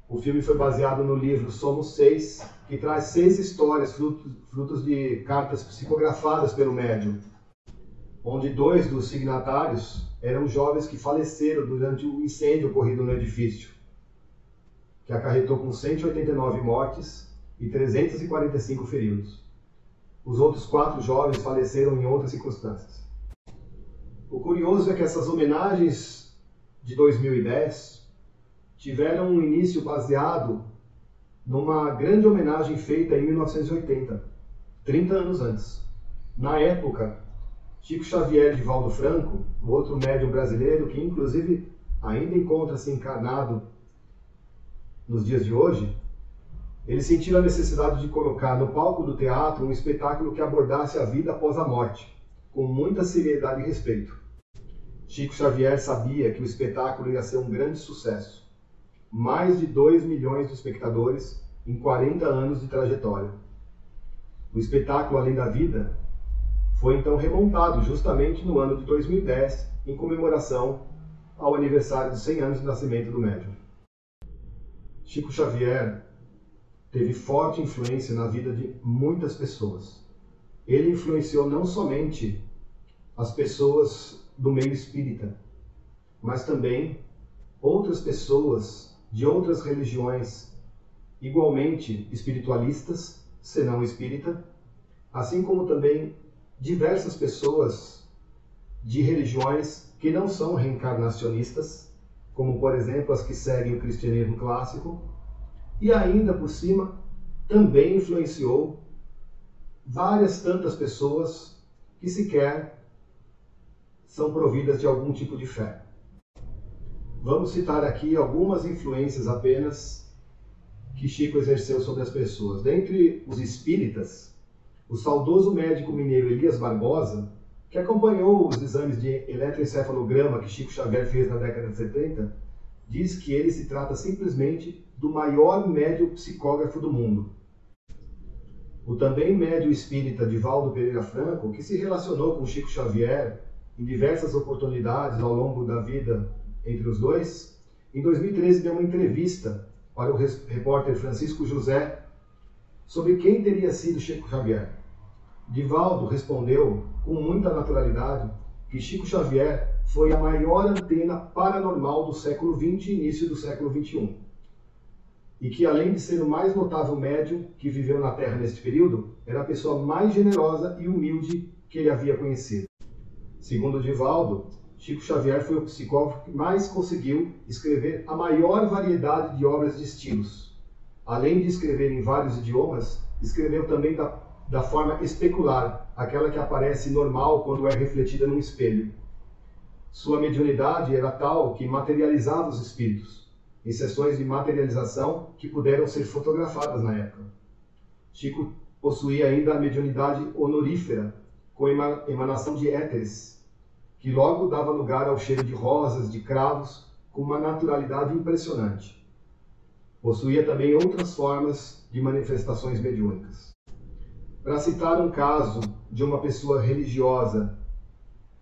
O filme foi baseado no livro Somos 6, que traz 6 histórias frutos de cartas psicografadas pelo médium, onde 2 dos signatários eram jovens que faleceram durante o incêndio ocorrido no edifício, que acarretou com 189 mortes e 345 feridos. Os outros 4 jovens faleceram em outras circunstâncias. O curioso é que essas homenagens de 2010 tiveram um início baseado numa grande homenagem feita em 1980, 30 anos antes. Na época, Chico Xavier de Valdo Franco, o outro médium brasileiro que inclusive ainda encontra-se encarnado nos dias de hoje, ele sentiu a necessidade de colocar no palco do teatro um espetáculo que abordasse a vida após a morte, com muita seriedade e respeito. Chico Xavier sabia que o espetáculo ia ser um grande sucesso. Mais de 2 milhões de espectadores em 40 anos de trajetória. O espetáculo Além da Vida foi então remontado justamente no ano de 2010, em comemoração ao aniversário de 100 anos de nascimento do médium. Chico Xavier teve forte influência na vida de muitas pessoas. Ele influenciou não somente as pessoas do meio espírita, mas também outras pessoas de outras religiões igualmente espiritualistas, senão espírita, assim como também diversas pessoas de religiões que não são reencarnacionistas, como por exemplo as que seguem o cristianismo clássico, e ainda por cima também influenciou várias tantas pessoas que sequer são providas de algum tipo de fé. Vamos citar aqui algumas influências apenas que Chico exerceu sobre as pessoas. Dentre os espíritas, o saudoso médico mineiro Elias Barbosa, que acompanhou os exames de eletroencefalograma que Chico Xavier fez na década de 70, diz que ele se trata simplesmente do maior médium psicógrafo do mundo. O também médium espírita Divaldo Pereira Franco, que se relacionou com Chico Xavier em diversas oportunidades ao longo da vida entre os dois, em 2013 deu uma entrevista para o repórter Francisco José sobre quem teria sido Chico Xavier. Divaldo respondeu com muita naturalidade que Chico Xavier foi a maior antena paranormal do século XX e início do século XXI. E que, além de ser o mais notável médium que viveu na Terra neste período, era a pessoa mais generosa e humilde que ele havia conhecido. Segundo Divaldo, Chico Xavier foi o psicógrafo que mais conseguiu escrever a maior variedade de obras de estilos. Além de escrever em vários idiomas, escreveu também da forma especular, aquela que aparece normal quando é refletida num espelho. Sua mediunidade era tal que materializava os espíritos, em sessões de materialização que puderam ser fotografadas na época. Chico possuía ainda a mediunidade honorífera, com emanação de éteres, que logo dava lugar ao cheiro de rosas, de cravos, com uma naturalidade impressionante. Possuía também outras formas de manifestações mediúnicas. Para citar um caso de uma pessoa religiosa,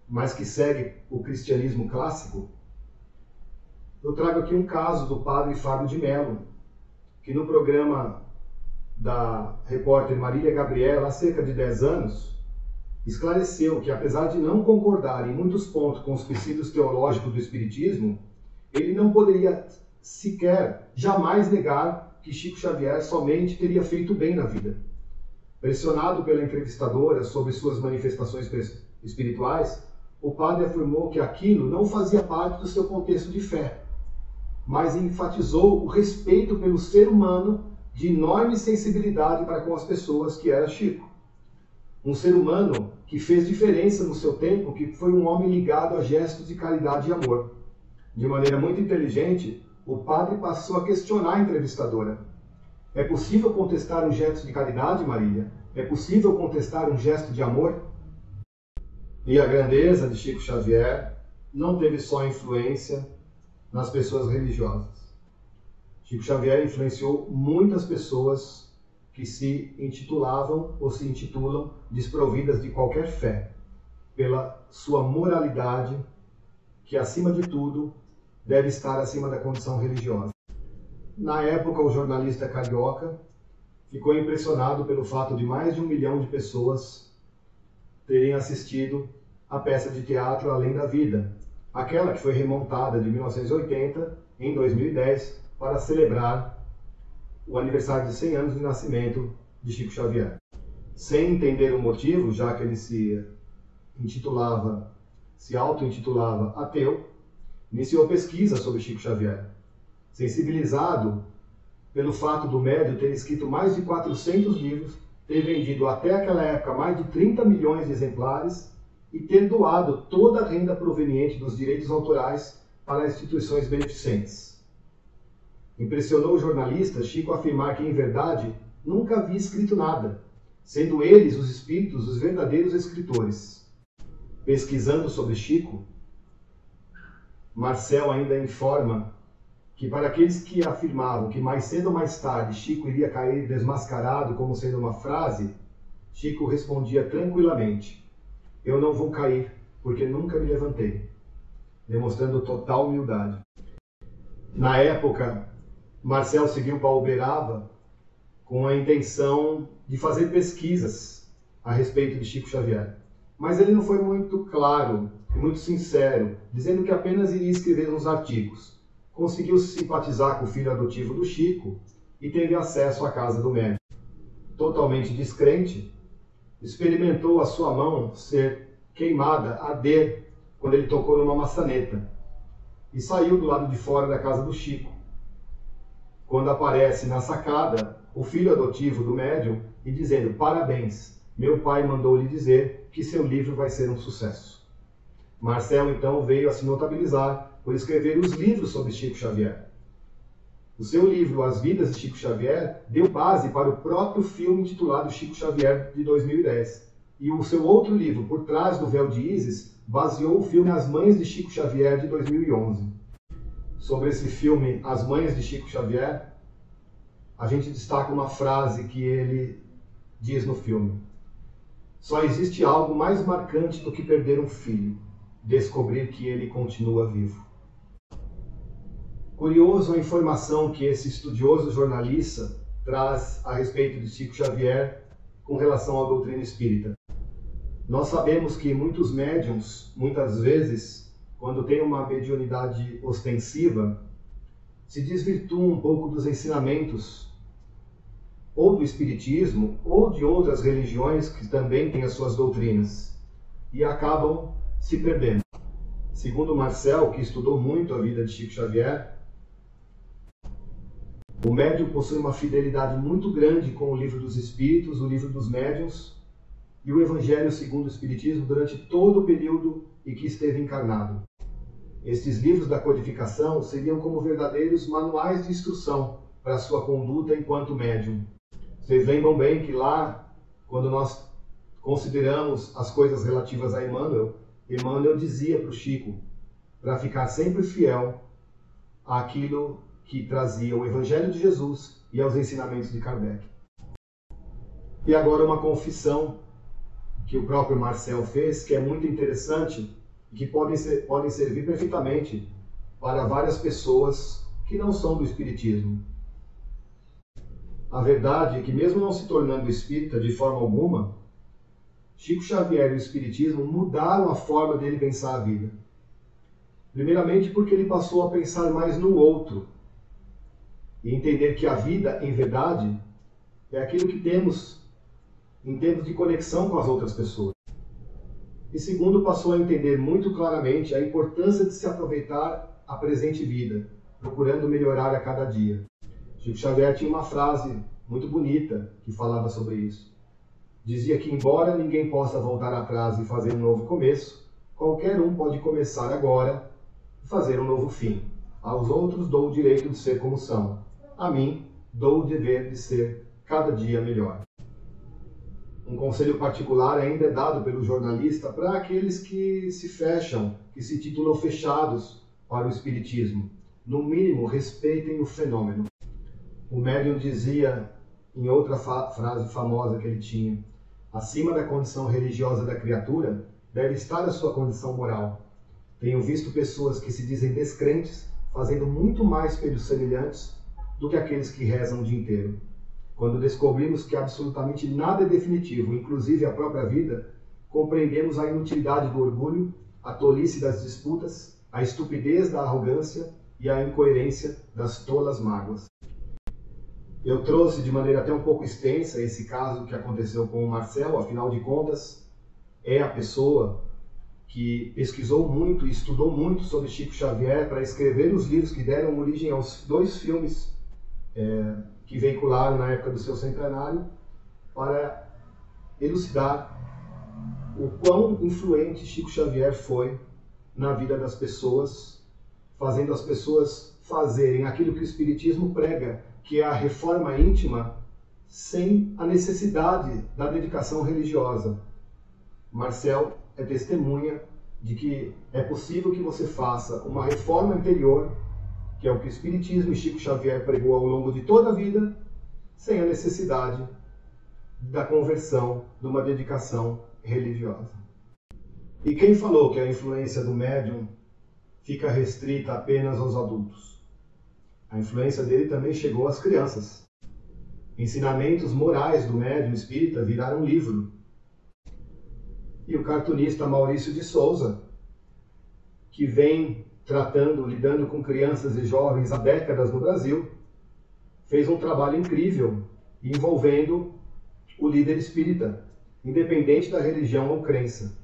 mas que segue o cristianismo clássico, eu trago aqui um caso do padre Fábio de Mello, que no programa da repórter Marília Gabriela, há cerca de 10 anos, esclareceu que, apesar de não concordar em muitos pontos com os princípios teológicos do Espiritismo, ele não poderia sequer, jamais negar que Chico Xavier somente teria feito bem na vida. Pressionado pela entrevistadora sobre suas manifestações espirituais, o padre afirmou que aquilo não fazia parte do seu contexto de fé, mas enfatizou o respeito pelo ser humano de enorme sensibilidade para com as pessoas que era Chico. Um ser humano que fez diferença no seu tempo, que foi um homem ligado a gestos de caridade e amor. De maneira muito inteligente, o padre passou a questionar a entrevistadora. É possível contestar um gesto de caridade, Marília? É possível contestar um gesto de amor? E a grandeza de Chico Xavier não teve só influência nas pessoas religiosas. Chico Xavier influenciou muitas pessoas que se intitulavam ou se intitulam desprovidas de qualquer fé, pela sua moralidade, que acima de tudo deve estar acima da condição religiosa. Na época, o jornalista carioca ficou impressionado pelo fato de mais de 1 milhão de pessoas terem assistido a peça de teatro Além da Vida, aquela que foi remontada de 1980 em 2010 para celebrar o aniversário de 100 anos de nascimento de Chico Xavier. Sem entender o motivo, já que ele se auto-intitulava ateu, iniciou pesquisa sobre Chico Xavier. Sensibilizado pelo fato do médium ter escrito mais de 400 livros, ter vendido até aquela época mais de 30 milhões de exemplares e ter doado toda a renda proveniente dos direitos autorais para instituições beneficentes. Impressionou o jornalista Chico afirmar que, em verdade, nunca havia escrito nada, sendo eles, os espíritos, os verdadeiros escritores. Pesquisando sobre Chico, Marcel ainda informa que para aqueles que afirmavam que mais cedo ou mais tarde Chico iria cair desmascarado como sendo uma frase, Chico respondia tranquilamente: eu não vou cair, porque nunca me levantei, demonstrando total humildade. Na época, Marcel seguiu para Uberaba com a intenção de fazer pesquisas a respeito de Chico Xavier. Mas ele não foi muito claro e muito sincero, dizendo que apenas iria escrever uns artigos. Conseguiu simpatizar com o filho adotivo do Chico e teve acesso à casa do médico. Totalmente descrente, experimentou a sua mão ser queimada, arder, quando ele tocou numa maçaneta, e saiu do lado de fora da casa do Chico. Quando aparece na sacada o filho adotivo do médium e dizendo: parabéns, meu pai mandou lhe dizer que seu livro vai ser um sucesso. Marcel então veio a se notabilizar por escrever os livros sobre Chico Xavier. O seu livro As Vidas de Chico Xavier deu base para o próprio filme intitulado Chico Xavier, de 2010. E o seu outro livro, Por Trás do Véu de Ísis, baseou o filme As Mães de Chico Xavier, de 2011. Sobre esse filme As Mães de Chico Xavier, a gente destaca uma frase que ele diz no filme: só existe algo mais marcante do que perder um filho, descobrir que ele continua vivo. Curioso a informação que esse estudioso jornalista traz a respeito de Chico Xavier com relação à doutrina espírita. Nós sabemos que muitos médiuns, muitas vezes, quando têm uma mediunidade ostensiva, se desvirtuam um pouco dos ensinamentos ou do espiritismo ou de outras religiões que também têm as suas doutrinas e acabam se perdendo. Segundo Marcel, que estudou muito a vida de Chico Xavier, o médium possui uma fidelidade muito grande com o Livro dos Espíritos, o Livro dos Médiuns e o Evangelho segundo o Espiritismo durante todo o período em que esteve encarnado. Estes livros da codificação seriam como verdadeiros manuais de instrução para a sua conduta enquanto médium. Vocês lembram bem que lá, quando nós consideramos as coisas relativas a Emmanuel, Emmanuel dizia para o Chico para ficar sempre fiel àquilo que trazia o Evangelho de Jesus e aos ensinamentos de Kardec. E agora uma confissão que o próprio Marcel fez, que é muito interessante e que podem servir perfeitamente para várias pessoas que não são do Espiritismo. A verdade é que, mesmo não se tornando espírita de forma alguma, Chico Xavier e o Espiritismo mudaram a forma dele pensar a vida. Primeiramente porque ele passou a pensar mais no outro e entender que a vida, em verdade, é aquilo que temos em termos de conexão com as outras pessoas. E segundo, passou a entender muito claramente a importância de se aproveitar a presente vida, procurando melhorar a cada dia. Chico Xavier tinha uma frase muito bonita que falava sobre isso. Dizia que, embora ninguém possa voltar atrás e fazer um novo começo, qualquer um pode começar agora e fazer um novo fim. Aos outros dou o direito de ser como são. A mim dou o dever de ser cada dia melhor. Um conselho particular ainda é dado pelo jornalista para aqueles que se fecham, que se titulam fechados para o espiritismo. No mínimo, respeitem o fenômeno. O médium dizia, em outra frase famosa que ele tinha: acima da condição religiosa da criatura, deve estar a sua condição moral. Tenho visto pessoas que se dizem descrentes fazendo muito mais pelos semelhantes do que aqueles que rezam o dia inteiro. Quando descobrimos que absolutamente nada é definitivo, inclusive a própria vida, compreendemos a inutilidade do orgulho, a tolice das disputas, a estupidez da arrogância e a incoerência das tolas mágoas. Eu trouxe de maneira até um pouco extensa esse caso que aconteceu com o Marcel, afinal de contas, é a pessoa que pesquisou muito e estudou muito sobre Chico Xavier para escrever os livros que deram origem aos 2 filmes que veicularam na época do seu centenário, para elucidar o quão influente Chico Xavier foi na vida das pessoas, fazendo as pessoas fazerem aquilo que o Espiritismo prega, que é a reforma íntima, sem a necessidade da dedicação religiosa. Marcel é testemunha de que é possível que você faça uma reforma interior, que é o que o Espiritismo e Chico Xavier pregou ao longo de toda a vida, sem a necessidade da conversão, de uma dedicação religiosa. E quem falou que a influência do médium fica restrita apenas aos adultos? A influência dele também chegou às crianças. Ensinamentos morais do médium espírita viraram livro. E o cartunista Maurício de Souza, que vem lidando com crianças e jovens há décadas no Brasil, fez um trabalho incrível envolvendo o líder espírita, independente da religião ou crença.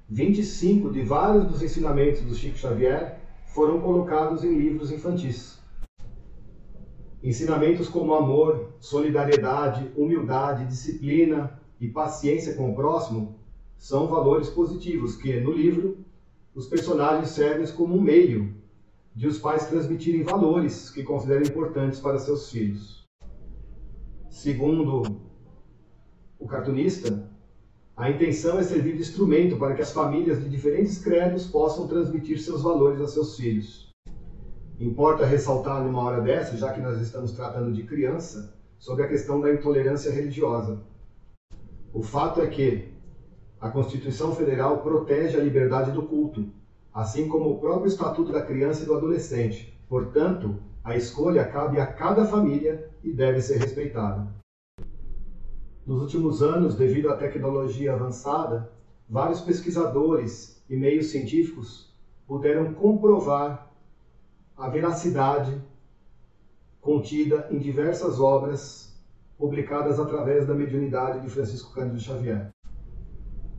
25 de vários dos ensinamentos do Chico Xavier foram colocados em livros infantis. Ensinamentos como amor, solidariedade, humildade, disciplina e paciência com o próximo são valores positivos que, no livro, os personagens servem como um meio de os pais transmitirem valores que consideram importantes para seus filhos. Segundo o cartunista, a intenção é servir de instrumento para que as famílias de diferentes credos possam transmitir seus valores a seus filhos. Importa ressaltar numa hora dessa, já que nós estamos tratando de criança, sobre a questão da intolerância religiosa. O fato é que a Constituição Federal protege a liberdade do culto, assim como o próprio Estatuto da Criança e do Adolescente. Portanto, a escolha cabe a cada família e deve ser respeitada. Nos últimos anos, devido à tecnologia avançada, vários pesquisadores e meios científicos puderam comprovar a veracidade contida em diversas obras publicadas através da mediunidade de Francisco Cândido Xavier.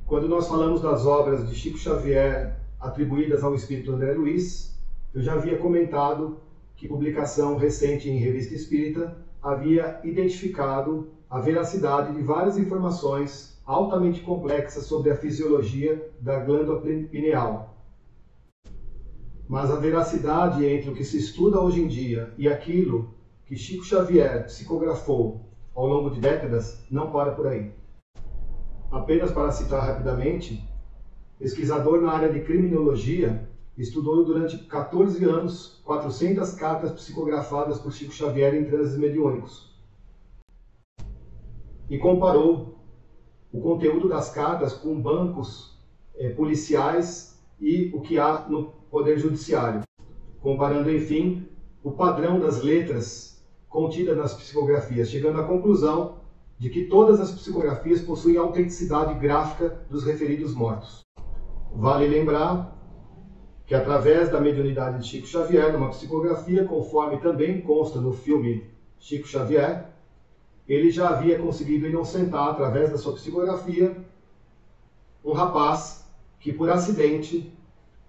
Quando nós falamos das obras de Chico Xavier atribuídas ao espírito André Luiz, eu já havia comentado que publicação recente em Revista Espírita havia identificado a veracidade de várias informações altamente complexas sobre a fisiologia da glândula pineal. Mas a veracidade entre o que se estuda hoje em dia e aquilo que Chico Xavier psicografou ao longo de décadas não para por aí. Apenas para citar rapidamente, pesquisador na área de criminologia, estudou durante 14 anos 400 cartas psicografadas por Chico Xavier em transes mediúnicos e comparou o conteúdo das cartas com bancos policiais e o que há no Poder Judiciário, comparando, enfim, o padrão das letras contidas nas psicografias, chegando à conclusão de que todas as psicografias possuem autenticidade gráfica dos referidos mortos. Vale lembrar que, através da mediunidade de Chico Xavier, numa psicografia, conforme também consta no filme Chico Xavier, ele já havia conseguido inocentar, através da sua psicografia, um rapaz que, por acidente,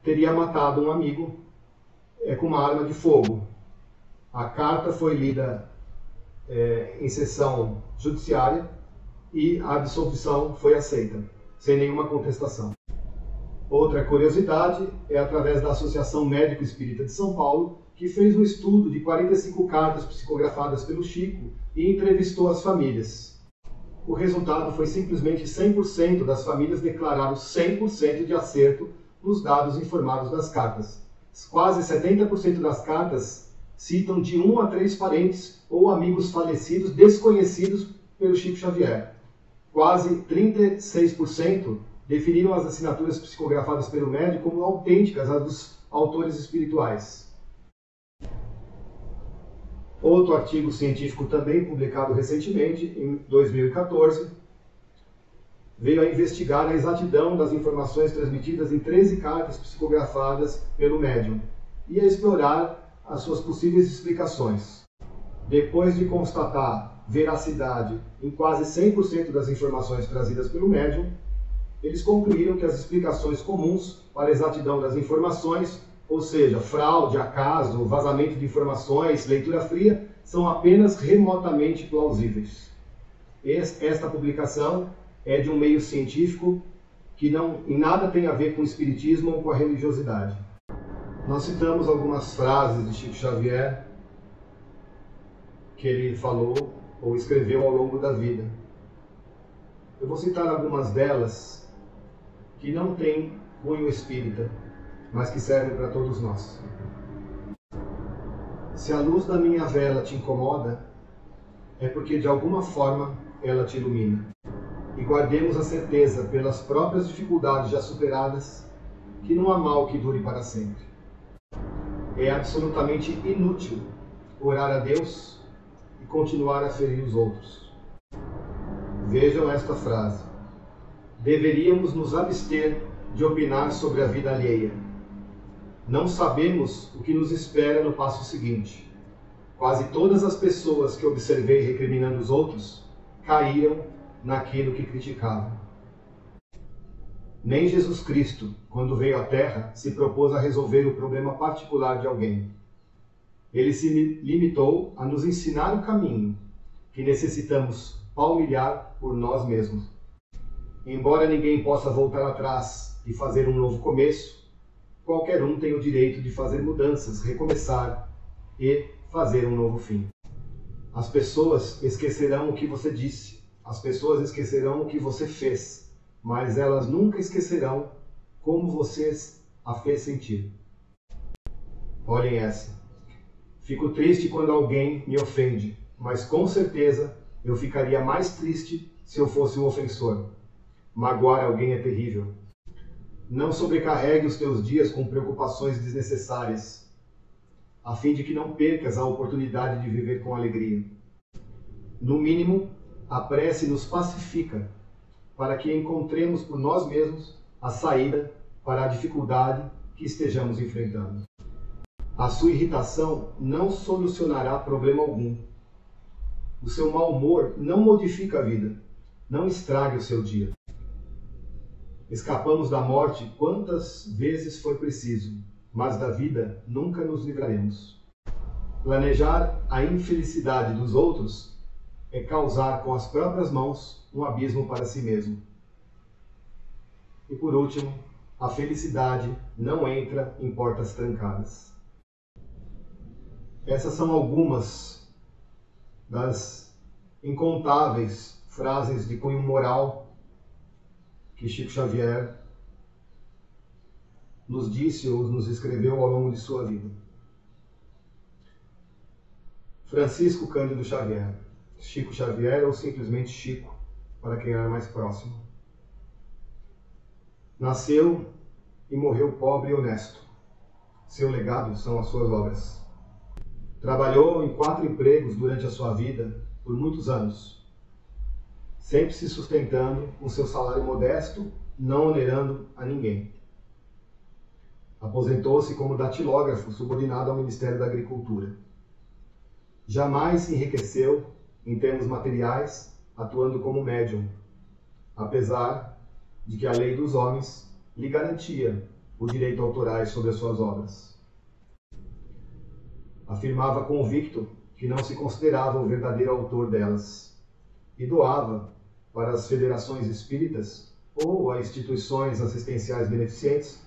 teria matado um amigo com uma arma de fogo. A carta foi lida em sessão judiciária e a absolvição foi aceita, sem nenhuma contestação. Outra curiosidade é através da Associação Médico Espírita de São Paulo, que fez um estudo de 45 cartas psicografadas pelo Chico e entrevistou as famílias. O resultado foi simplesmente 100% das famílias declararam 100% de acerto nos dados informados das cartas. Quase 70% das cartas citam de 1 a 3 parentes ou amigos falecidos desconhecidos pelo Chico Xavier. Quase 36% definiram as assinaturas psicografadas pelo médium como autênticas às dos autores espirituais. Outro artigo científico também publicado recentemente, em 2014, veio a investigar a exatidão das informações transmitidas em 13 cartas psicografadas pelo médium e a explorar as suas possíveis explicações. Depois de constatar veracidade em quase 100% das informações trazidas pelo médium, eles concluíram que as explicações comuns para a exatidão das informações, ou seja, fraude, acaso, vazamento de informações, leitura fria, são apenas remotamente plausíveis. Esta publicação é de um meio científico que não em nada tem a ver com o espiritismo ou com a religiosidade. Nós citamos algumas frases de Chico Xavier que ele falou ou escreveu ao longo da vida. Eu vou citar algumas delas que não têm cunho espírita, mas que serve para todos nós. Se a luz da minha vela te incomoda, é porque de alguma forma ela te ilumina. E guardemos a certeza, pelas próprias dificuldades já superadas, que não há mal que dure para sempre. É absolutamente inútil orar a Deus e continuar a ferir os outros. Vejam esta frase: deveríamos nos abster de opinar sobre a vida alheia. Não sabemos o que nos espera no passo seguinte. Quase todas as pessoas que observei recriminando os outros caíram naquilo que criticavam. Nem Jesus Cristo, quando veio à Terra, se propôs a resolver o problema particular de alguém. Ele se limitou a nos ensinar o caminho que necessitamos palmilhar por nós mesmos. Embora ninguém possa voltar atrás e fazer um novo começo, qualquer um tem o direito de fazer mudanças, recomeçar e fazer um novo fim. As pessoas esquecerão o que você disse, as pessoas esquecerão o que você fez, mas elas nunca esquecerão como você a fez sentir. Olhem essa. Fico triste quando alguém me ofende, mas com certeza eu ficaria mais triste se eu fosse o ofensor. Magoar alguém é terrível. Não sobrecarregue os teus dias com preocupações desnecessárias, a fim de que não percas a oportunidade de viver com alegria. No mínimo, a prece nos pacifica, para que encontremos por nós mesmos a saída para a dificuldade que estejamos enfrentando. A sua irritação não solucionará problema algum. O seu mau humor não modifica a vida, não estrague o seu dia. Escapamos da morte quantas vezes for preciso, mas da vida nunca nos livraremos. Planejar a infelicidade dos outros é causar com as próprias mãos um abismo para si mesmo. E por último, a felicidade não entra em portas trancadas. Essas são algumas das incontáveis frases de cunho moral que Chico Xavier nos disse ou nos escreveu ao longo de sua vida. Francisco Cândido Xavier, Chico Xavier ou simplesmente Chico, para quem era mais próximo. Nasceu e morreu pobre e honesto. Seu legado são as suas obras. Trabalhou em 4 empregos durante a sua vida por muitos anos, sempre se sustentando com seu salário modesto, não onerando a ninguém. Aposentou-se como datilógrafo subordinado ao Ministério da Agricultura. Jamais se enriqueceu em termos materiais, atuando como médium, apesar de que a lei dos homens lhe garantia o direito autorais sobre as suas obras. Afirmava convicto que não se considerava o verdadeiro autor delas e doava para as federações espíritas ou a instituições assistenciais beneficentes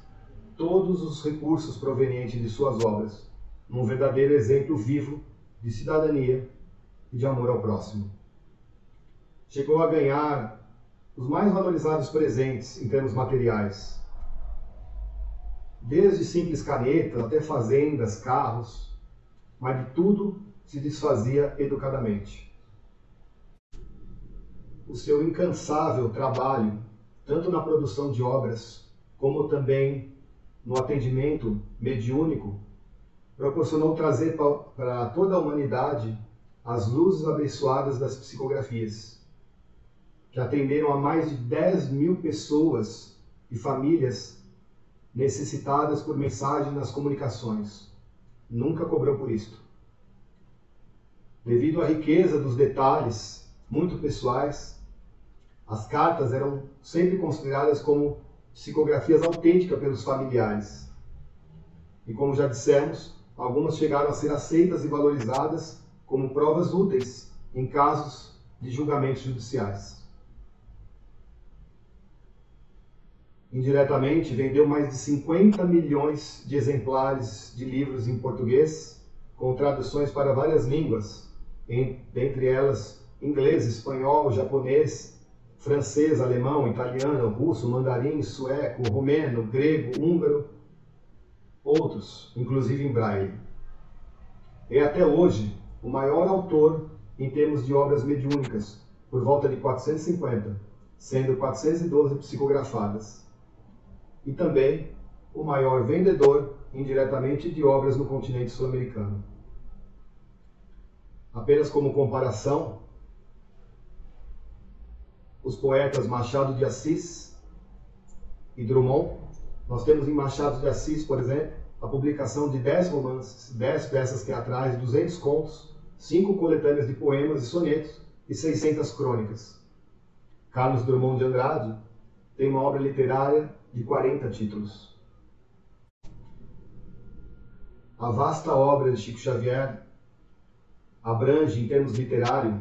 todos os recursos provenientes de suas obras, num verdadeiro exemplo vivo de cidadania e de amor ao próximo. Chegou a ganhar os mais valorizados presentes em termos materiais, desde simples canetas até fazendas, carros, mas de tudo se desfazia educadamente. O seu incansável trabalho, tanto na produção de obras, como também no atendimento mediúnico, proporcionou trazer para toda a humanidade as luzes abençoadas das psicografias, que atenderam a mais de 10.000 pessoas e famílias necessitadas por mensagem nas comunicações. Nunca cobrou por isto. Devido à riqueza dos detalhes, muito pessoais, as cartas eram sempre consideradas como psicografias autênticas pelos familiares. E como já dissemos, algumas chegaram a ser aceitas e valorizadas como provas úteis em casos de julgamentos judiciais. Indiretamente, vendeu mais de 50 milhões de exemplares de livros em português, com traduções para várias línguas, dentre elas inglês, espanhol, japonês, francês, alemão, italiano, russo, mandarim, sueco, romeno, grego, húngaro, outros, inclusive em braille. É até hoje o maior autor em termos de obras mediúnicas, por volta de 450, sendo 412 psicografadas. E também o maior vendedor indiretamente de obras no continente sul-americano. Apenas como comparação, os poetas Machado de Assis e Drummond, nós temos em Machado de Assis, por exemplo, a publicação de 10 romances, 10 peças teatrais, 200 contos, 5 coletâneas de poemas e sonetos e 600 crônicas. Carlos Drummond de Andrade tem uma obra literária de 40 títulos. A vasta obra de Chico Xavier abrange, em termos literários,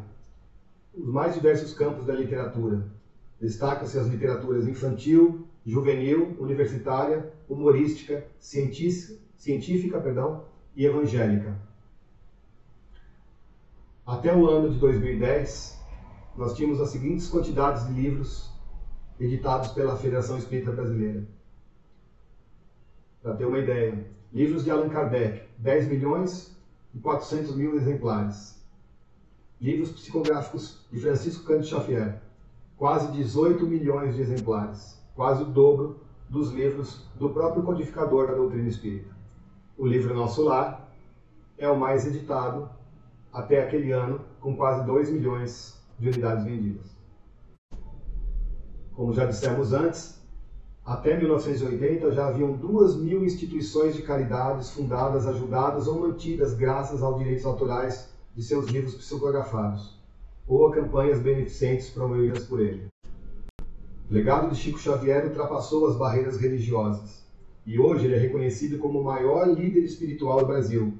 os mais diversos campos da literatura. Destaca-se as literaturas infantil, juvenil, universitária, humorística, científica, e evangélica. Até o ano de 2010, nós tínhamos as seguintes quantidades de livros editados pela Federação Espírita Brasileira. Para ter uma ideia, livros de Allan Kardec, 10 milhões e 400 mil exemplares. Livros psicográficos de Francisco Cândido Xavier, quase 18 milhões de exemplares, quase o dobro dos livros do próprio codificador da doutrina espírita. O livro Nosso Lar é o mais editado até aquele ano, com quase 2 milhões de unidades vendidas. Como já dissemos antes, até 1980 já haviam 2.000 instituições de caridades fundadas, ajudadas ou mantidas graças aos direitos autorais de seus livros psicografados, ou a campanhas beneficentes promovidas por ele. O legado de Chico Xavier ultrapassou as barreiras religiosas, e hoje ele é reconhecido como o maior líder espiritual do Brasil,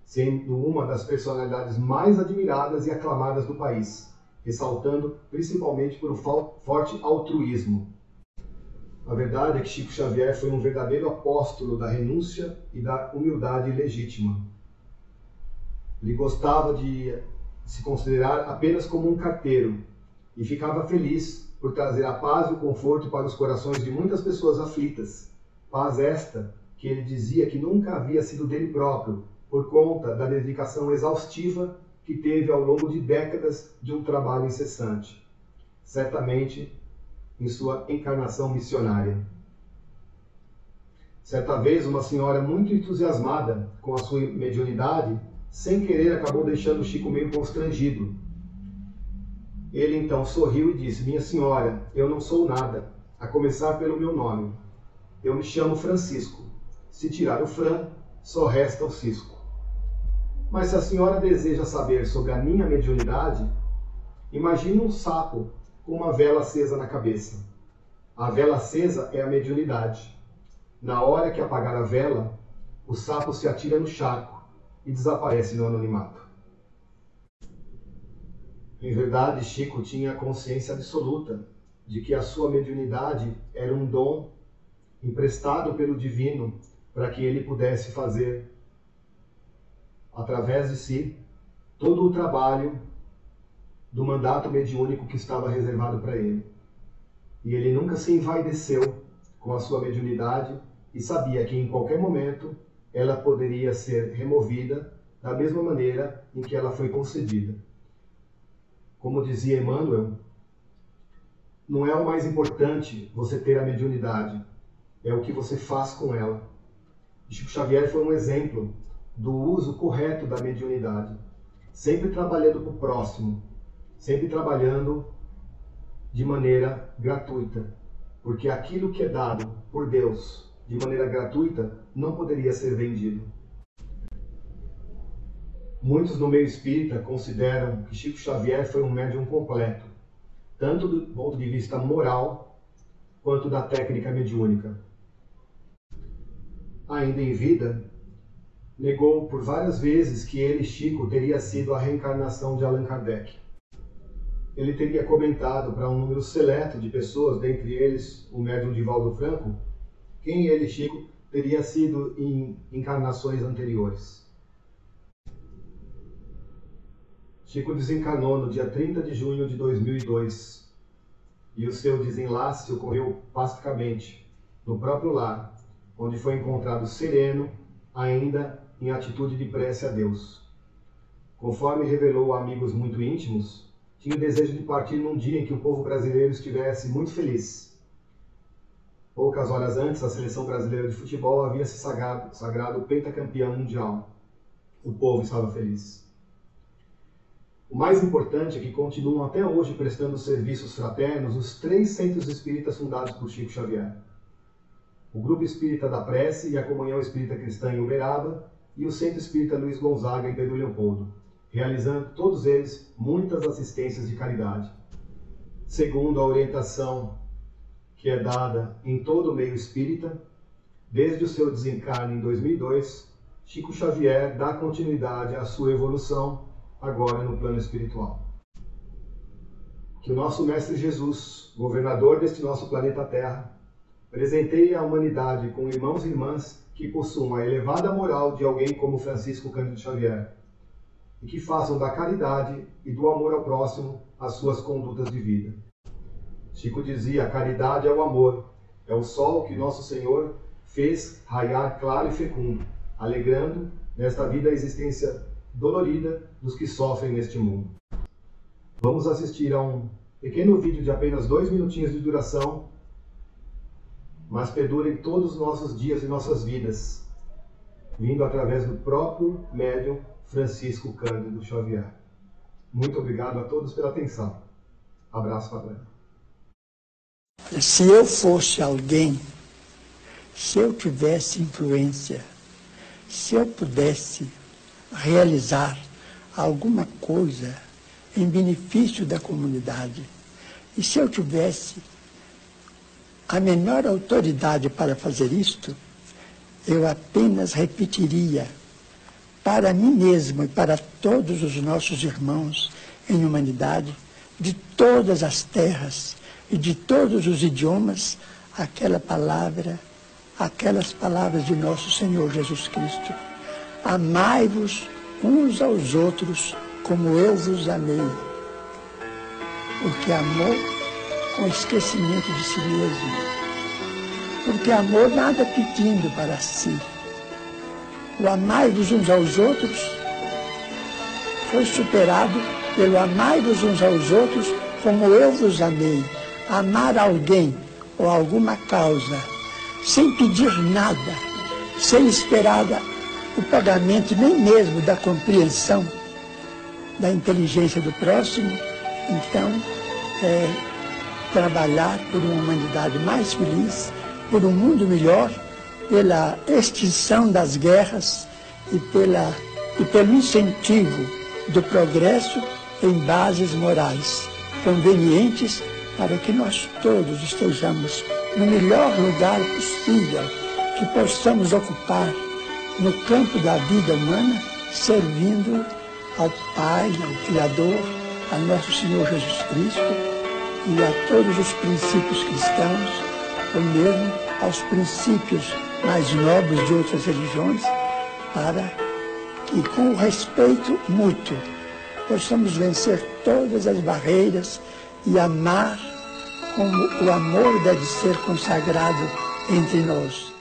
sendo uma das personalidades mais admiradas e aclamadas do país, ressaltando principalmente por um forte altruísmo. A verdade é que Chico Xavier foi um verdadeiro apóstolo da renúncia e da humildade legítima. Ele gostava de se considerar apenas como um carteiro e ficava feliz por trazer a paz e o conforto para os corações de muitas pessoas aflitas. Paz esta que ele dizia que nunca havia sido dele próprio, por conta da dedicação exaustiva que teve ao longo de décadas de um trabalho incessante, certamente em sua encarnação missionária. Certa vez, uma senhora muito entusiasmada com a sua mediunidade, sem querer acabou deixando Chico meio constrangido. Ele então sorriu e disse: "Minha senhora, eu não sou nada, a começar pelo meu nome. Eu me chamo Francisco. Se tirar o Fran, só resta o Cisco. Mas se a senhora deseja saber sobre a minha mediunidade, imagine um sapo com uma vela acesa na cabeça. A vela acesa é a mediunidade. Na hora que apagar a vela, o sapo se atira no charco e desaparece no anonimato." Em verdade, Chico tinha consciência absoluta de que a sua mediunidade era um dom emprestado pelo divino para que ele pudesse fazer, através de si, todo o trabalho do mandato mediúnico que estava reservado para ele. E ele nunca se envaideceu com a sua mediunidade e sabia que em qualquer momento ela poderia ser removida da mesma maneira em que ela foi concedida. Como dizia Emmanuel, não é o mais importante você ter a mediunidade, é o que você faz com ela. Chico Xavier foi um exemplo do uso correto da mediunidade, sempre trabalhando para o próximo, sempre trabalhando de maneira gratuita, porque aquilo que é dado por Deus de maneira gratuita não poderia ser vendido. Muitos no meio espírita consideram que Chico Xavier foi um médium completo, tanto do ponto de vista moral quanto da técnica mediúnica. Ainda em vida, negou por várias vezes que ele, Chico, teria sido a reencarnação de Allan Kardec. Ele teria comentado para um número seleto de pessoas, dentre eles o médium Divaldo Franco, quem ele, Chico, teria sido em encarnações anteriores. Chico desencarnou no dia 30 de junho de 2002, e o seu desenlace ocorreu pacificamente, no próprio lar, onde foi encontrado sereno, ainda em atitude de prece a Deus. Conforme revelou a amigos muito íntimos, tinha o desejo de partir num dia em que o povo brasileiro estivesse muito feliz. Poucas horas antes, a seleção brasileira de futebol havia se sagrado pentacampeão mundial. O povo estava feliz. O mais importante é que continuam até hoje prestando serviços fraternos os 3 centros espíritas fundados por Chico Xavier. O Grupo Espírita da Prece e a Comunhão Espírita Cristã em Uberaba e o Centro Espírita Luiz Gonzaga em Pedro Leopoldo, realizando todos eles muitas assistências de caridade. Segundo a orientação que é dada em todo o meio espírita, desde o seu desencarne em 2002, Chico Xavier dá continuidade à sua evolução agora no plano espiritual. Que o nosso Mestre Jesus, governador deste nosso planeta Terra, presenteie a humanidade com irmãos e irmãs que possuam a elevada moral de alguém como Francisco Cândido Xavier e que façam da caridade e do amor ao próximo as suas condutas de vida. Chico dizia: a caridade é o amor, é o sol que nosso Senhor fez raiar claro e fecundo, alegrando nesta vida a existência dolorida dos que sofrem neste mundo. Vamos assistir a um pequeno vídeo de apenas 2 minutinhos de duração, mas perdura em todos os nossos dias e nossas vidas, vindo através do próprio médium Francisco Cândido Xavier. Muito obrigado a todos pela atenção. Abraço fraterno. Se eu fosse alguém, se eu tivesse influência, se eu pudesse realizar alguma coisa em benefício da comunidade, e se eu tivesse a menor autoridade para fazer isto, eu apenas repetiria para mim mesmo e para todos os nossos irmãos em humanidade, de todas as terras e de todos os idiomas, aquelas palavras de nosso Senhor Jesus Cristo: amai-vos uns aos outros como eu vos amei. Porque amor com esquecimento de si mesmo. Porque amor nada pedindo para si. O amai-vos uns aos outros foi superado pelo amai-vos uns aos outros como eu vos amei. Amar alguém ou alguma causa sem pedir nada, sem esperar o pagamento nem mesmo da compreensão da inteligência do próximo, então trabalhar por uma humanidade mais feliz, por um mundo melhor, pela extinção das guerras e pelo incentivo do progresso em bases morais convenientes para que nós todos estejamos no melhor lugar possível que possamos ocupar no campo da vida humana, servindo ao Pai, ao Criador, a nosso Senhor Jesus Cristo e a todos os princípios cristãos, ou mesmo aos princípios mais nobres de outras religiões, para que, com o respeito mútuo, possamos vencer todas as barreiras e amar como o amor deve ser consagrado entre nós.